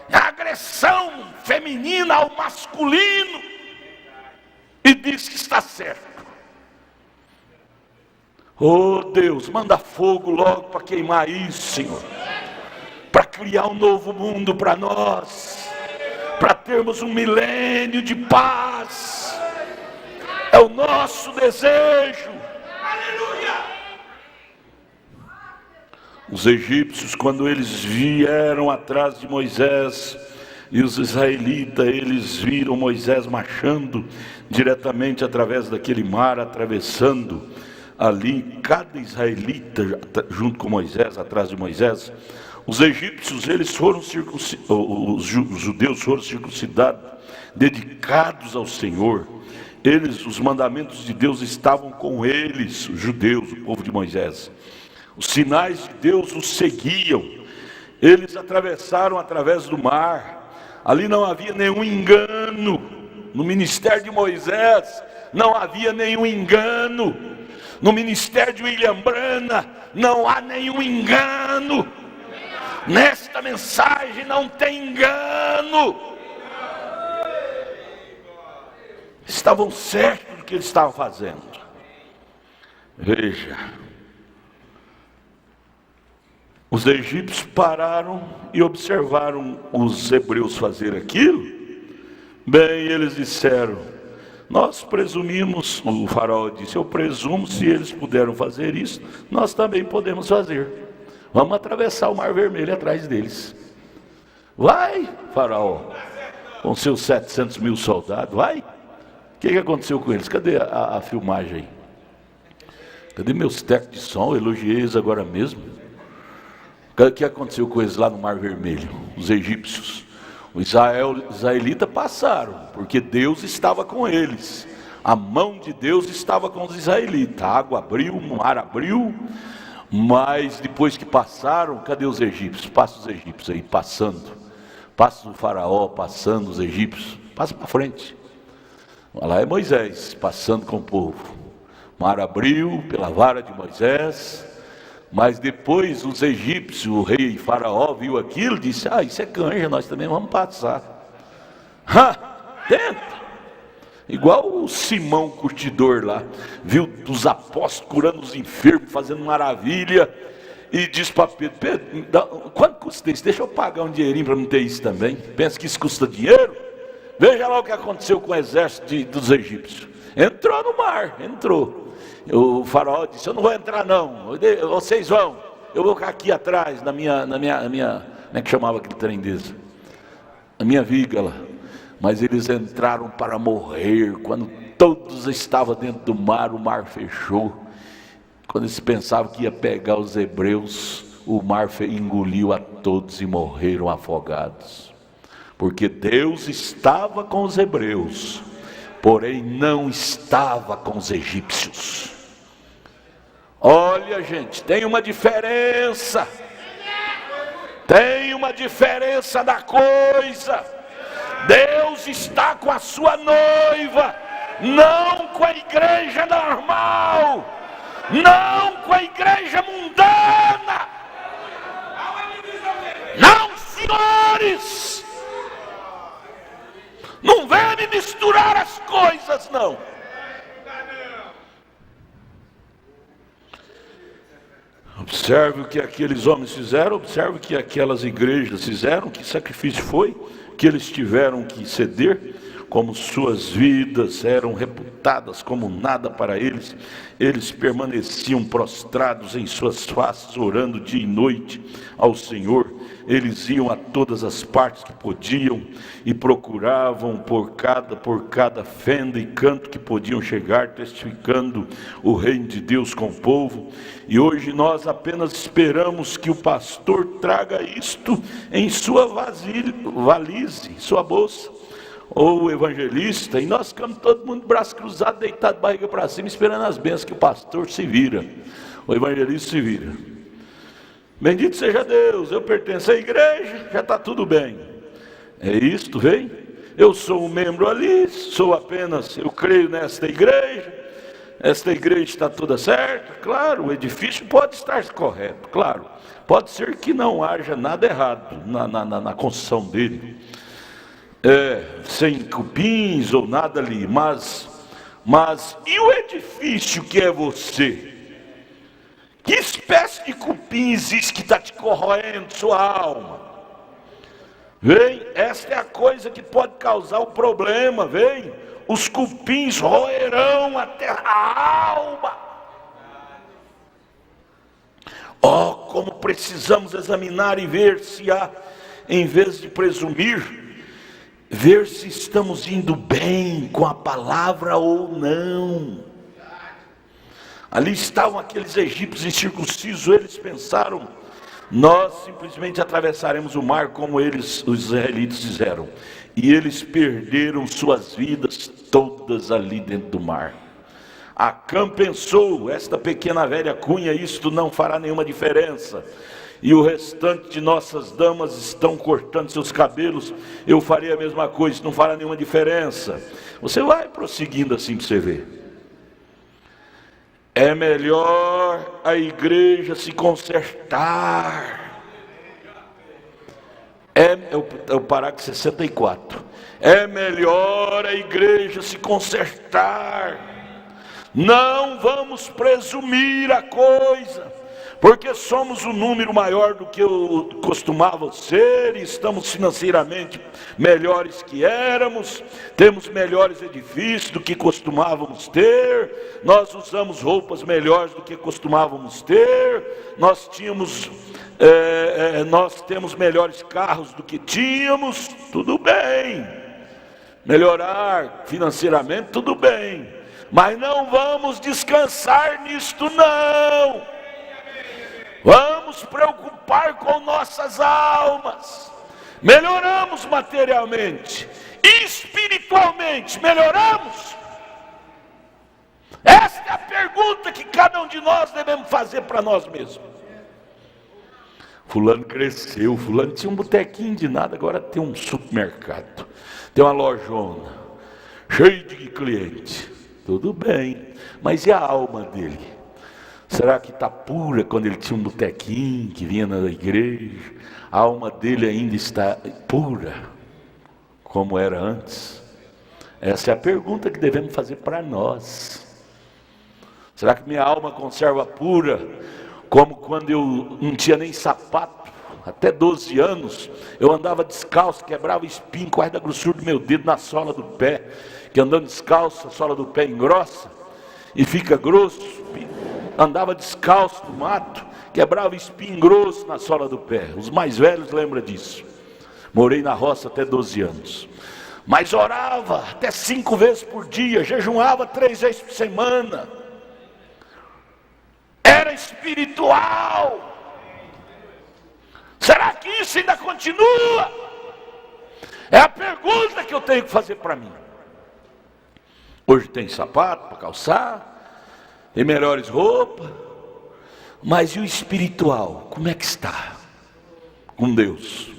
É agressão feminina ao masculino. E diz que está certo. Oh Deus, manda fogo logo para queimar isso, Senhor. Para criar um novo mundo para nós. Para termos um milênio de paz. É o nosso desejo. Os egípcios, quando eles vieram atrás de Moisés, e os israelitas, eles viram Moisés marchando diretamente através daquele mar, atravessando ali, cada israelita junto com Moisés, atrás de Moisés. Os egípcios, eles foram circuncidados, os judeus foram circuncidados, dedicados ao Senhor. Eles, os mandamentos de Deus estavam com eles, os judeus, o povo de Moisés. Os sinais de Deus os seguiam. Eles atravessaram através do mar. Ali não havia nenhum engano. No ministério de Moisés não havia nenhum engano. No ministério de William Branham não há nenhum engano. Nesta mensagem não tem engano. Estavam certos do que eles estavam fazendo. Veja, os egípcios pararam e observaram os hebreus fazer aquilo. Bem, eles disseram: nós presumimos, o faraó disse, eu presumo, se eles puderam fazer isso, nós também podemos fazer. Vamos atravessar o Mar Vermelho atrás deles. Vai, faraó, com seus 700 mil soldados, vai. O que aconteceu com eles? Cadê a filmagem aí? Cadê meus técnicos de som? Eu elogiei eles agora mesmo. O que aconteceu com eles lá no Mar Vermelho? Os egípcios. Os israelitas passaram, porque Deus estava com eles. A mão de Deus estava com os israelitas. A água abriu, o mar abriu. Mas depois que passaram, cadê os egípcios? Passa os egípcios aí, passando. Passa o faraó, passando os egípcios. Passa para frente. Lá é Moisés, passando com o povo. O mar abriu pela vara de Moisés. Mas depois os egípcios, o rei faraó viu aquilo e disse: isso é canja, nós também vamos passar. Tenta. Igual o Simão curtidor lá, viu os apóstolos curando os enfermos, fazendo maravilha, e disse para Pedro: Pedro, quanto custa isso? Deixa eu pagar um dinheirinho para não ter isso também. Pensa que isso custa dinheiro? Veja lá o que aconteceu com o exército dos egípcios. Entrou no mar, entrou. O faraó disse: eu não vou entrar não, vocês vão, eu vou ficar aqui atrás, na minha como é que chamava aquele trem desse? Na minha viga lá. Mas eles entraram para morrer. Quando todos estavam dentro do mar, o mar fechou. Quando eles pensavam que ia pegar os hebreus, o mar engoliu a todos e morreram afogados. Porque Deus estava com os hebreus, porém não estava com os egípcios. Olha, gente, tem uma diferença. Tem uma diferença da coisa. Deus está com a sua noiva, não com a igreja normal, não com a igreja mundana. Não, senhores, não vem me misturar as coisas, não. Observe o que aqueles homens fizeram, observe o que aquelas igrejas fizeram, que sacrifício foi que eles tiveram que ceder, como suas vidas eram reputadas como nada para eles. Eles permaneciam prostrados em suas faces, orando dia e noite ao Senhor. Eles iam a todas as partes que podiam e procuravam por cada fenda e canto que podiam chegar, testificando o reino de Deus com o povo. E hoje nós apenas esperamos que o pastor traga isto em sua valise, sua bolsa, ou o evangelista, e nós ficamos todo mundo braço cruzado, deitado, barriga para cima, esperando as bênçãos, que o pastor se vira, o evangelista se vira. Bendito seja Deus, eu pertenço à igreja, já está tudo bem. É isto, vem? Eu sou um membro ali, eu creio nesta igreja, esta igreja está toda certa. Claro, o edifício pode estar correto, claro. Pode ser que não haja nada errado na construção dele. Sem cupins ou nada ali, mas e o edifício que é você? Que espécie de cupim existe que está te corroendo sua alma? Vem, esta é a coisa que pode causar o problema, vem. Os cupins roerão até a alma. Oh, como precisamos examinar e ver se há, em vez de presumir, ver se estamos indo bem com a palavra ou não. Ali estavam aqueles egípcios incircuncisos, eles pensaram: nós simplesmente atravessaremos o mar como eles, os israelitas, fizeram. E eles perderam suas vidas todas ali dentro do mar. Acã pensou: esta pequena velha cunha, isto não fará nenhuma diferença. E o restante de nossas damas estão cortando seus cabelos, eu farei a mesma coisa, isso não fará nenhuma diferença. Você vai prosseguindo assim para você ver. É melhor a igreja se consertar. É o parágrafo 64. É melhor a igreja se consertar. Não vamos presumir a coisa, porque somos um número maior do que costumava ser, e estamos financeiramente melhores que éramos, temos melhores edifícios do que costumávamos ter, nós usamos roupas melhores do que costumávamos ter, nós temos melhores carros do que tínhamos. Tudo bem, melhorar financeiramente, tudo bem, mas não vamos descansar nisto não. Vamos preocupar com nossas almas. Melhoramos materialmente, espiritualmente melhoramos? Esta é a pergunta que cada um de nós devemos fazer para nós mesmos. Fulano cresceu, fulano tinha um botequinho de nada, agora tem um supermercado, tem uma lojona, cheio de cliente. Tudo bem, mas e a alma dele? Será que está pura quando ele tinha um botequinho que vinha na igreja? A alma dele ainda está pura como era antes? Essa é a pergunta que devemos fazer para nós. Será que minha alma conserva pura como quando eu não tinha nem sapato? Até 12 anos eu andava descalço, quebrava espinho quase da grossura do meu dedo na sola do pé, que andando descalço a sola do pé engrossa e fica grosso. Andava descalço no mato, quebrava espinho grosso na sola do pé. Os mais velhos lembram disso. Morei na roça até 12 anos. Mas orava até 5 vezes por dia, jejuava 3 vezes por semana. Era espiritual. Será que isso ainda continua? É a pergunta que eu tenho que fazer para mim. Hoje tem sapato para calçar, tem melhores roupas, mas e o espiritual? Como é que está? Com Deus.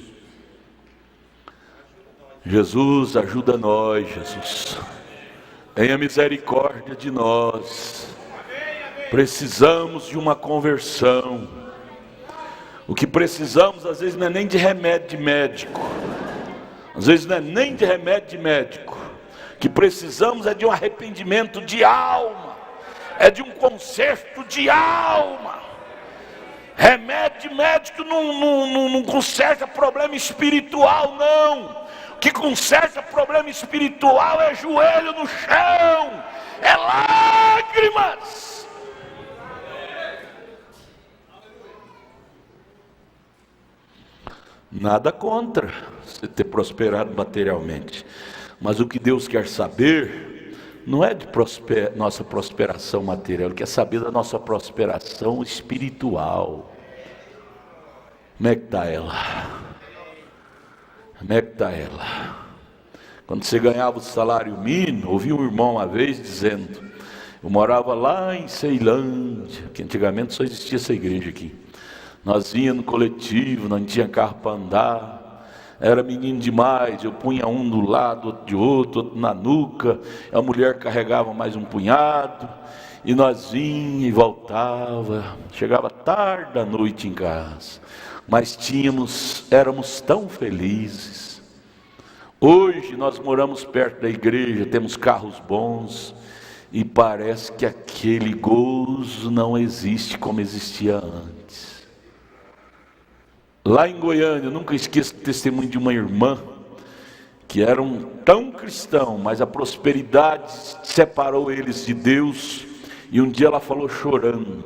Jesus, ajuda nós, Jesus. Tenha misericórdia de nós. Precisamos de uma conversão. O que precisamos às vezes não é nem de remédio de médico. Às vezes não é nem de remédio de médico. O que precisamos é de um arrependimento de alma. É de um conserto de alma. Remédio de médico não conserta problema espiritual, não. O que conserta problema espiritual é joelho no chão, é lágrimas. Nada contra você ter prosperado materialmente, mas o que Deus quer saber não é de nossa prosperação material, Ele quer saber da nossa prosperação espiritual. Como é que está ela? Como é que está ela? Quando você ganhava o salário mínimo, ouvi um irmão uma vez dizendo, eu morava lá em Ceilândia, que antigamente só existia essa igreja aqui. Nós vinha no coletivo, não tinha carro para andar. Era menino demais, eu punha um do lado, outro de outro na nuca, a mulher carregava mais um punhado, e nós vinha e voltava, chegava tarde da noite em casa, mas éramos tão felizes. Hoje nós moramos perto da igreja, temos carros bons, e parece que aquele gozo não existe como existia antes. Lá em Goiânia, eu nunca esqueço o testemunho de uma irmã, que era tão cristão, mas a prosperidade separou eles de Deus, e um dia ela falou chorando,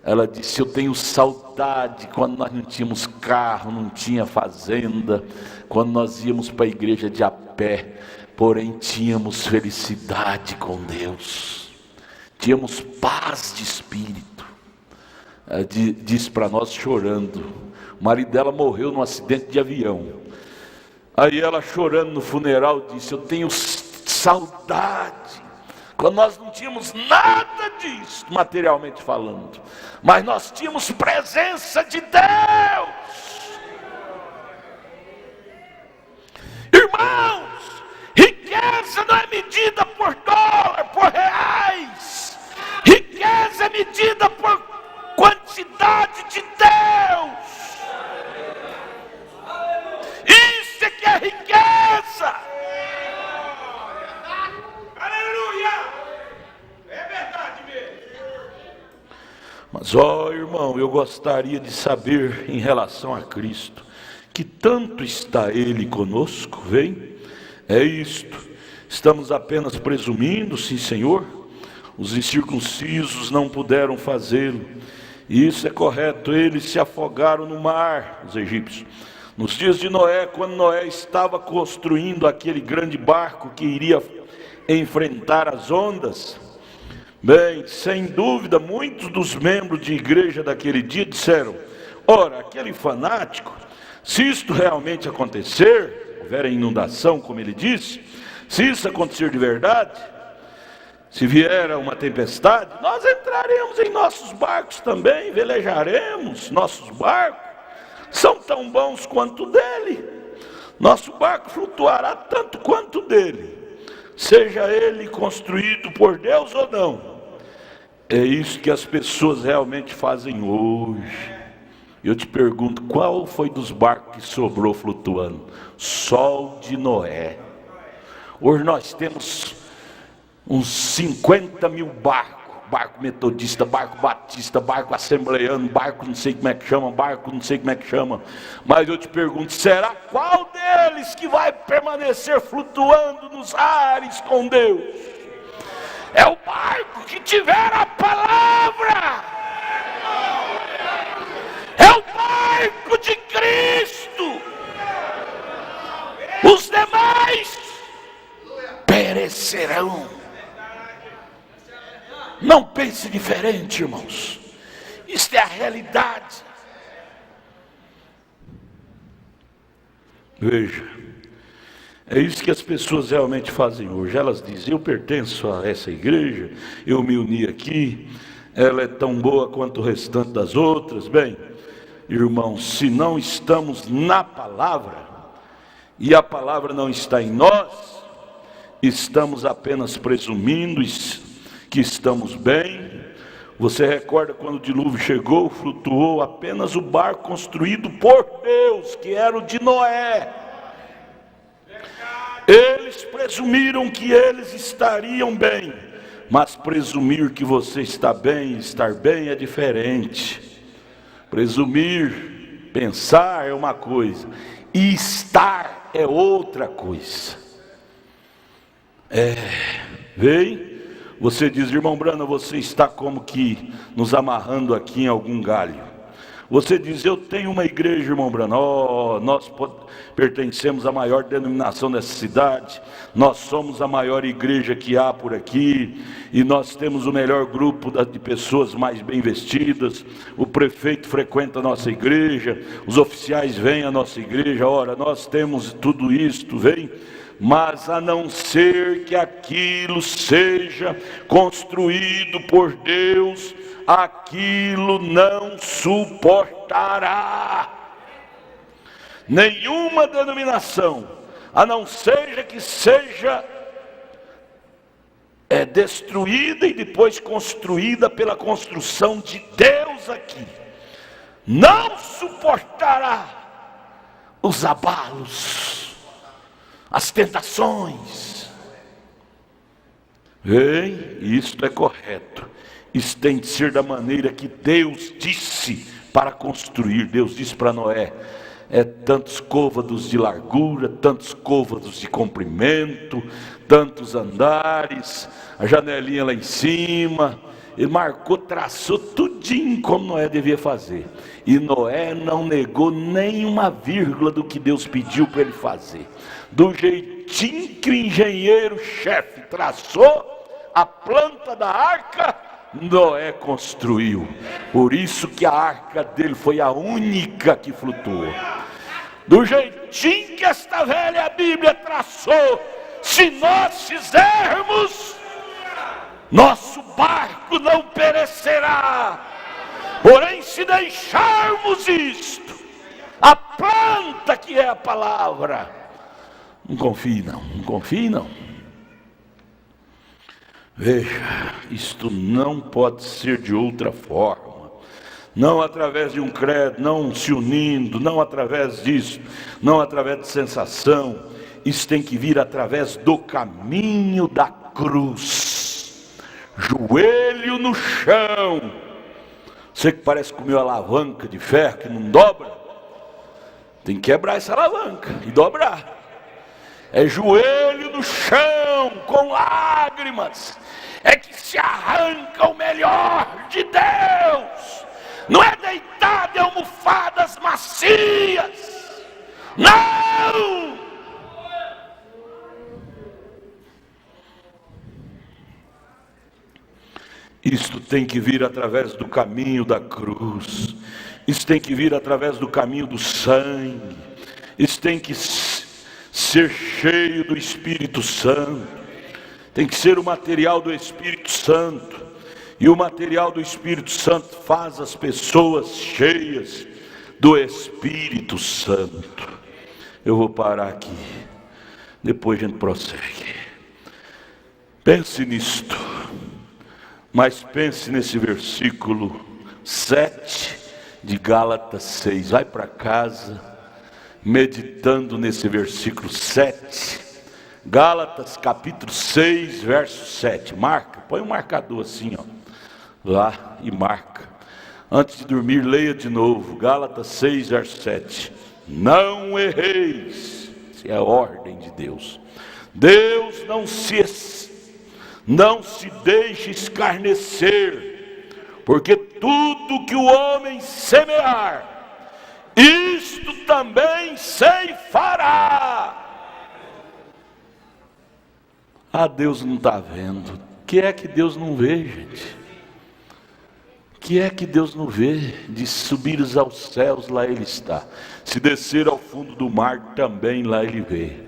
Ela disse: eu tenho saudade quando nós não tínhamos carro, não tinha fazenda, quando nós íamos para a igreja de a pé, porém tínhamos felicidade com Deus, tínhamos paz de espírito. Ela disse para nós chorando, o marido dela morreu num acidente de avião. Aí ela chorando no funeral disse: eu tenho saudade quando nós não tínhamos nada disso, materialmente falando, mas nós tínhamos presença de Deus. Irmãos, riqueza não é medida por dólar, por reais. Riqueza é medida por quantidade de Deus. Isso é que é riqueza. Mas, irmão, eu gostaria de saber em relação a Cristo, que tanto está Ele conosco, vem? É isto, estamos apenas presumindo, sim Senhor, os incircuncisos não puderam fazê-lo, e isso é correto, eles se afogaram no mar, os egípcios, nos dias de Noé, quando Noé estava construindo aquele grande barco que iria enfrentar as ondas. Bem, sem dúvida, muitos dos membros de igreja daquele dia disseram: ora, aquele fanático, se isto realmente acontecer, houver inundação, como ele disse, se isso acontecer de verdade, se vier uma tempestade, nós entraremos em nossos barcos também, velejaremos. Nossos barcos são tão bons quanto o dele, nosso barco flutuará tanto quanto o dele, seja ele construído por Deus ou não. É isso que as pessoas realmente fazem hoje. Eu te pergunto, qual foi dos barcos que sobrou flutuando? Só o de Noé. Hoje nós temos uns 50 mil barcos. Barco metodista, barco batista, barco assembleano, barco não sei como é que chama, barco não sei como é que chama. Mas eu te pergunto, será qual deles que vai permanecer flutuando nos ares com Deus? É o barco que tiver a palavra. É o barco de Cristo. Os demais perecerão. Não pense diferente, irmãos. Isto é a realidade. Veja, é isso que as pessoas realmente fazem hoje. Elas dizem: eu pertenço a essa igreja, eu me uni aqui, ela é tão boa quanto o restante das outras. Bem, irmãos, se não estamos na palavra, e a palavra não está em nós, estamos apenas presumindo que estamos bem. Você recorda quando o dilúvio chegou, flutuou apenas o barco construído por Deus, que era o de Noé. Eles presumiram que eles estariam bem, mas presumir que você está bem, estar bem é diferente. Presumir, pensar é uma coisa, e estar é outra coisa. Vem? Você diz: irmão Brana, você está como que nos amarrando aqui em algum galho. Você diz: eu tenho uma igreja, irmão Brana, nós pertencemos à maior denominação dessa cidade, nós somos a maior igreja que há por aqui, e nós temos o melhor grupo de pessoas mais bem vestidas, o prefeito frequenta a nossa igreja, os oficiais vêm à nossa igreja, nós temos tudo isto, vem? Mas a não ser que aquilo seja construído por Deus, aquilo não suportará. Nenhuma denominação, a não ser que seja destruída e depois construída pela construção de Deus aqui, não suportará os abalos, as tentações. Isto é correto. Isso tem de ser da maneira que Deus disse para construir. Deus disse para Noé: tantos côvados de largura, tantos côvados de comprimento, tantos andares, a janelinha lá em cima, Ele marcou, traçou tudinho como Noé devia fazer. E Noé não negou nem uma vírgula do que Deus pediu para ele fazer. Do jeitinho que o engenheiro-chefe traçou, a planta da arca, Noé construiu. Por isso que a arca dele foi a única que flutuou. Do jeitinho que esta velha Bíblia traçou, se nós fizermos, nosso barco não perecerá. Porém, se deixarmos isto, a planta que é a palavra, não confie não, não confie não. Veja, isto não pode ser de outra forma, não através de um credo, não se unindo, não através disso, não através de sensação. Isso tem que vir através do caminho da cruz, joelho no chão. Você que parece com uma alavanca de ferro que não dobra, tem que quebrar essa alavanca e dobrar. É joelho no chão, com lágrimas, é que se arranca o melhor de Deus. Não é deitado em almofadas macias, não! Isto tem que vir através do caminho da cruz, isso tem que vir através do caminho do sangue, isso tem que ser cheio do Espírito Santo, tem que ser o material do Espírito Santo, e o material do Espírito Santo faz as pessoas cheias do Espírito Santo. Eu vou parar aqui, depois a gente prossegue. Pense nisto, mas pense nesse versículo 7 de Gálatas 6, vai para casa meditando nesse versículo 7, Gálatas capítulo 6, verso 7, marca, põe um marcador assim, ó, lá e marca, antes de dormir leia de novo, Gálatas 6, verso 7, não erreis, essa é a ordem de Deus, Deus não se deixe escarnecer, porque tudo que o homem semear, isto também ceifará. Ah, Deus não está vendo. O que é que Deus não vê, gente? O que é que Deus não vê? De subires aos céus, lá Ele está. Se descer ao fundo do mar, também lá Ele vê.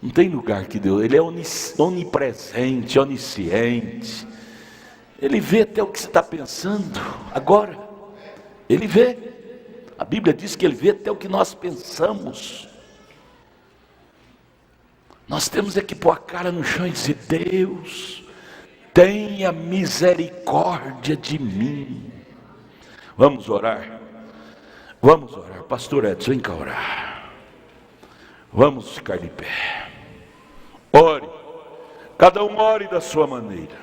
Não tem lugar que Deus... Ele é onipresente, onisciente. Ele vê até o que você está pensando agora. Ele vê. A Bíblia diz que Ele vê até o que nós pensamos. Nós temos que pôr a cara no chão e dizer: Deus, tenha misericórdia de mim. Vamos orar? Vamos orar. Pastor Edson, vem cá orar. Vamos ficar de pé. Ore. Cada um ore da sua maneira.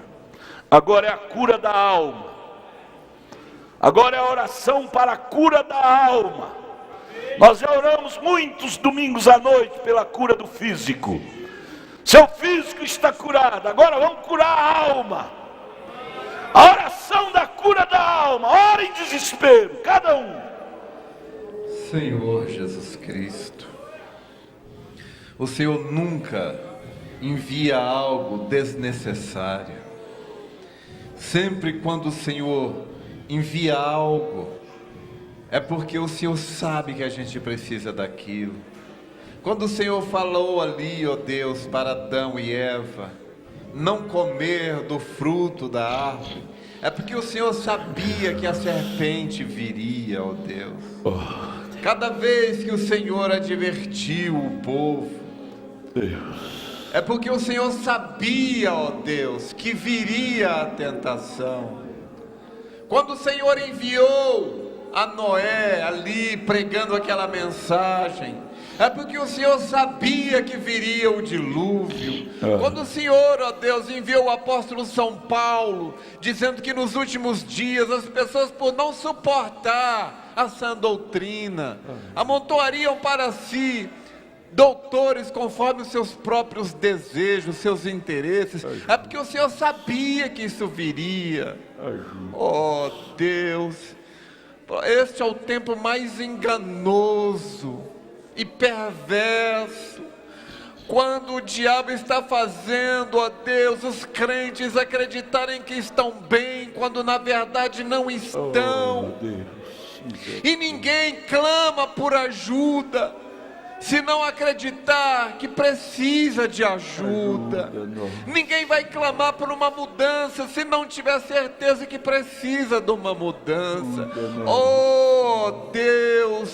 Agora é a cura da alma. Agora é a oração para a cura da alma. Nós já oramos muitos domingos à noite pela cura do físico. Seu físico está curado, agora vamos curar a alma. A oração da cura da alma. Ora em desespero, cada um. Senhor Jesus Cristo, o Senhor nunca envia algo desnecessário. Sempre quando o Senhor envia algo, é porque o Senhor sabe que a gente precisa daquilo. Quando o Senhor falou ali, ó Deus, para Adão e Eva não comer do fruto da árvore, é porque o Senhor sabia que a serpente viria, ó Deus. Cada vez que o Senhor advertiu o povo, é porque o Senhor sabia, ó Deus, que viria a tentação. Quando o Senhor enviou a Noé ali pregando aquela mensagem, é porque o Senhor sabia que viria o dilúvio. Quando o Senhor, ó Deus, enviou o apóstolo São Paulo, dizendo que nos últimos dias as pessoas, por não suportar a sã doutrina, amontoariam para si doutores conforme os seus próprios desejos, seus interesses. É porque o Senhor sabia que isso viria. Oh Deus, este é o tempo mais enganoso e perverso, quando o diabo está fazendo, ó Deus, os crentes acreditarem que estão bem, quando na verdade não estão. E ninguém clama por ajuda se não acreditar que precisa de ajuda. Ninguém vai clamar por uma mudança se não tiver certeza que precisa de uma mudança. Oh Deus,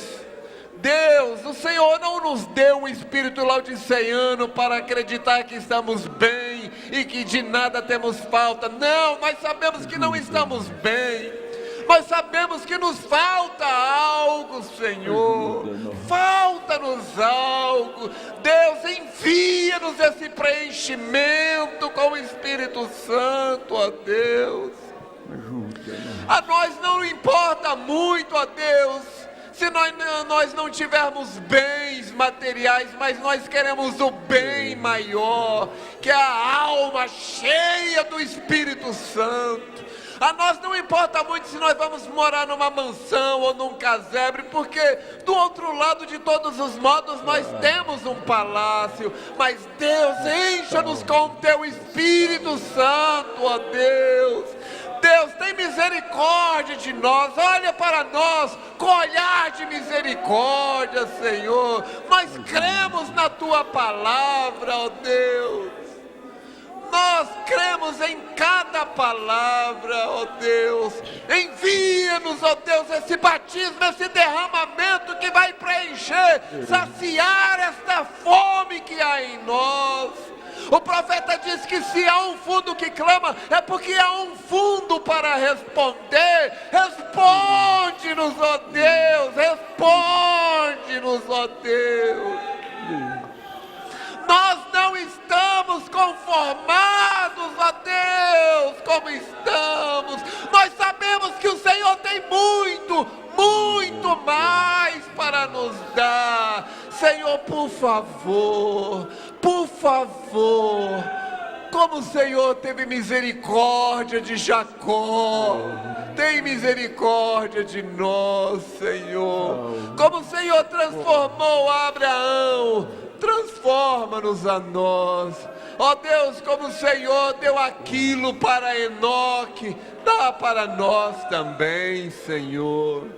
o Senhor não nos deu um espírito laodiceano para acreditar que estamos bem e que de nada temos falta. Não, nós sabemos que não estamos bem. Nós sabemos que nos falta algo, Senhor. Falta-nos algo. Deus, envia-nos esse preenchimento com o Espírito Santo, ó Deus. A nós não importa muito, ó Deus, se nós não tivermos bens materiais, mas nós queremos o bem maior, que é a alma cheia do Espírito Santo. A nós não importa muito se nós vamos morar numa mansão ou num casebre, porque do outro lado, de todos os modos, nós temos um palácio. Mas Deus, encha-nos com o Teu Espírito Santo, ó Deus. Deus, tem misericórdia de nós, olha para nós com olhar de misericórdia, Senhor. Nós cremos na Tua palavra, ó Deus. Nós cremos em cada palavra, ó Deus. Envia-nos, ó Deus, esse batismo, esse derramamento que vai preencher, saciar esta fome que há em nós. O profeta diz que se há um fundo que clama, é porque há um fundo para responder. Responde-nos, ó Deus, responde-nos, ó Deus. Nós não estamos conformados, ó Deus, como estamos. Nós sabemos que o Senhor tem muito, muito mais para nos dar. Senhor, por favor, como o Senhor teve misericórdia de Jacó, tem misericórdia de nós, Senhor. Como o Senhor transformou Abraão, transforma-nos a nós. Ó Deus, como o Senhor deu aquilo para Enoque, dá para nós também, Senhor.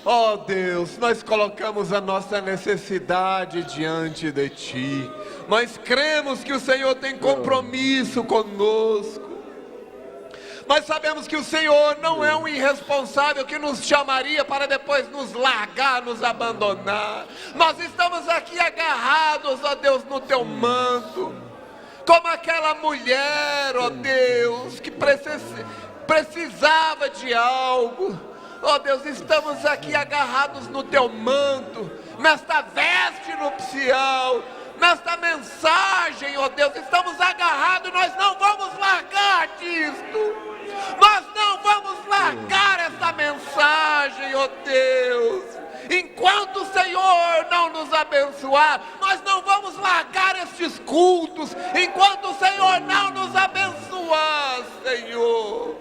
Ó Deus, nós colocamos a nossa necessidade diante de Ti. Nós cremos que o Senhor tem compromisso conosco. Nós sabemos que o Senhor não é um irresponsável que nos chamaria para depois nos largar, nos abandonar. Nós estamos aqui agarrados, ó Deus, no Teu manto, como aquela mulher, ó Deus, que precisava de algo. Ó Deus, estamos aqui agarrados no Teu manto, nesta veste nupcial, nesta mensagem, ó Deus, estamos agarrados. Nós não vamos largar disto. Nós não vamos largar essa mensagem, ó Deus. Enquanto o Senhor não nos abençoar, nós não vamos largar estes cultos. Enquanto o Senhor não nos abençoar, Senhor.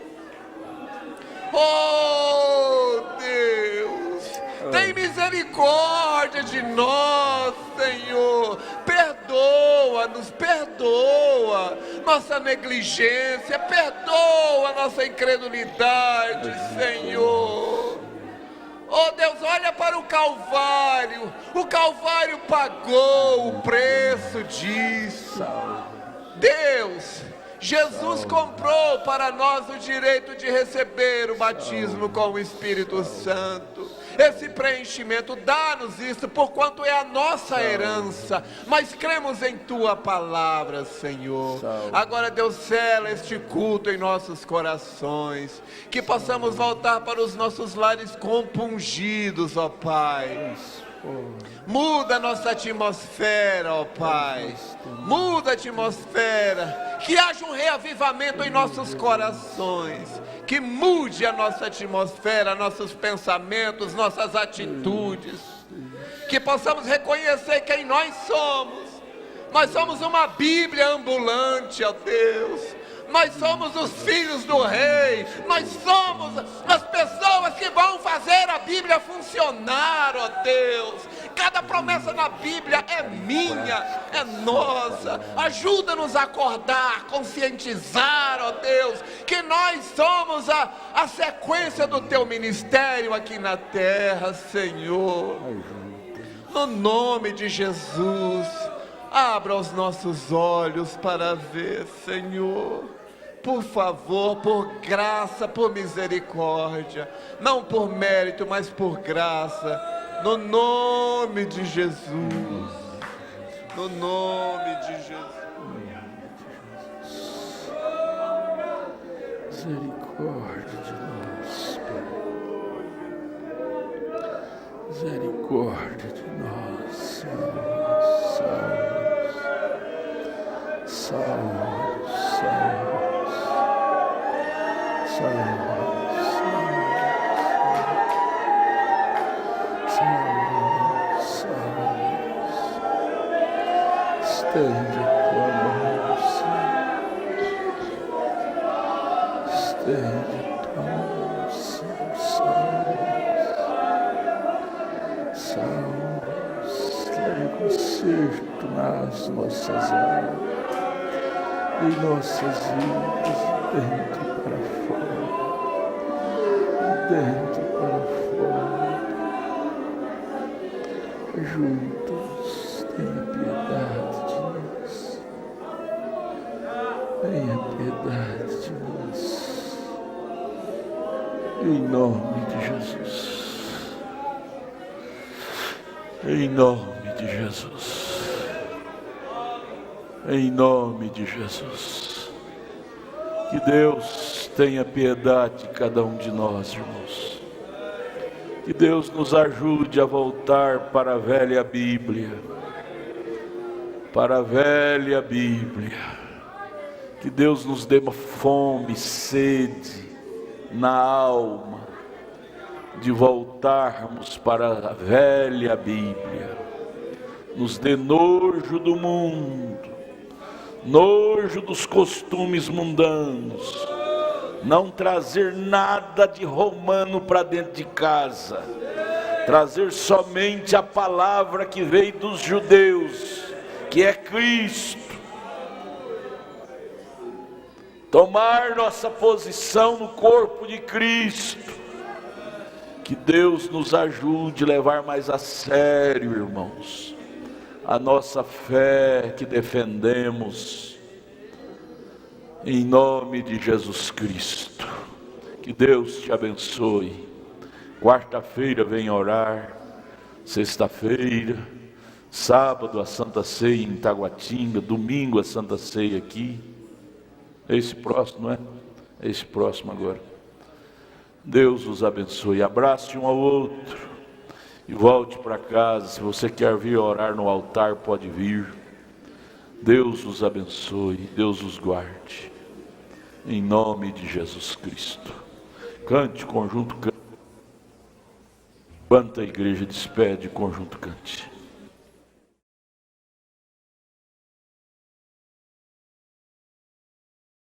Oh Deus, tem misericórdia de nós, Senhor. Perdoa-nos, perdoa nossa negligência, perdoa nossa incredulidade, Senhor. Oh Deus, olha para o Calvário. O Calvário pagou o preço disso. Deus, Jesus comprou para nós o direito de receber o batismo com o Espírito Santo. Esse preenchimento, dá-nos isso, porquanto é a nossa herança. Mas cremos em Tua palavra, Senhor. Agora, Deus, sela este culto em nossos corações, que possamos voltar para os nossos lares compungidos, ó Pai. Muda a nossa atmosfera, ó Pai. Muda a atmosfera. Que haja um reavivamento em nossos corações. Que mude a nossa atmosfera, nossos pensamentos, nossas atitudes. que possamos reconhecer quem nós somos. Nós somos uma Bíblia ambulante, ó Deus. Nós somos os filhos do Rei. Nós somos as pessoas que vão fazer a Bíblia funcionar, ó Deus. Cada promessa na Bíblia é minha, é nossa. Ajuda-nos a acordar, conscientizar, ó Deus, que nós somos a sequência do Teu ministério aqui na terra, Senhor. No nome de Jesus, abra os nossos olhos para ver, Senhor. Por favor, por graça, por misericórdia, não por mérito, mas por graça, no nome de Jesus, no nome de Jesus. Misericórdia de nós, Pai. Misericórdia de nós, Senhor. Salve, salve. Estende a tua mão, Senhor. Estende a tua mão, Senhor. Salve, leve conserto nas nossas almas, em nossas vidas, dentro para fora, dentro para fora. Ajuda-nos, tenha piedade de nós, tenha piedade de nós, em nome de Jesus, em nome de Jesus, em nome de Jesus. Que Deus tenha piedade de cada um de nós, irmãos. Que Deus nos ajude a voltar para a velha Bíblia. Para a velha Bíblia. Que Deus nos dê uma fome, sede na alma de voltarmos para a velha Bíblia. Nos dê nojo do mundo, nojo dos costumes mundanos, não trazer nada de romano para dentro de casa, trazer somente a palavra que veio dos judeus, que é Cristo. Tomar nossa posição no corpo de Cristo. Que Deus nos ajude a levar mais a sério, irmãos, a nossa fé que defendemos, em nome de Jesus Cristo. Que Deus te abençoe. Quarta-feira vem orar, sexta-feira, sábado a Santa Ceia em Taguatinga, domingo a Santa Ceia aqui. Esse próximo, não é? Esse próximo agora. Deus os abençoe. Abrace um ao outro e volte para casa. Se você quer vir orar no altar, pode vir. Deus os abençoe, Deus os guarde, em nome de Jesus Cristo. Cante, conjunto cante. Enquanto a igreja despede, conjunto cante.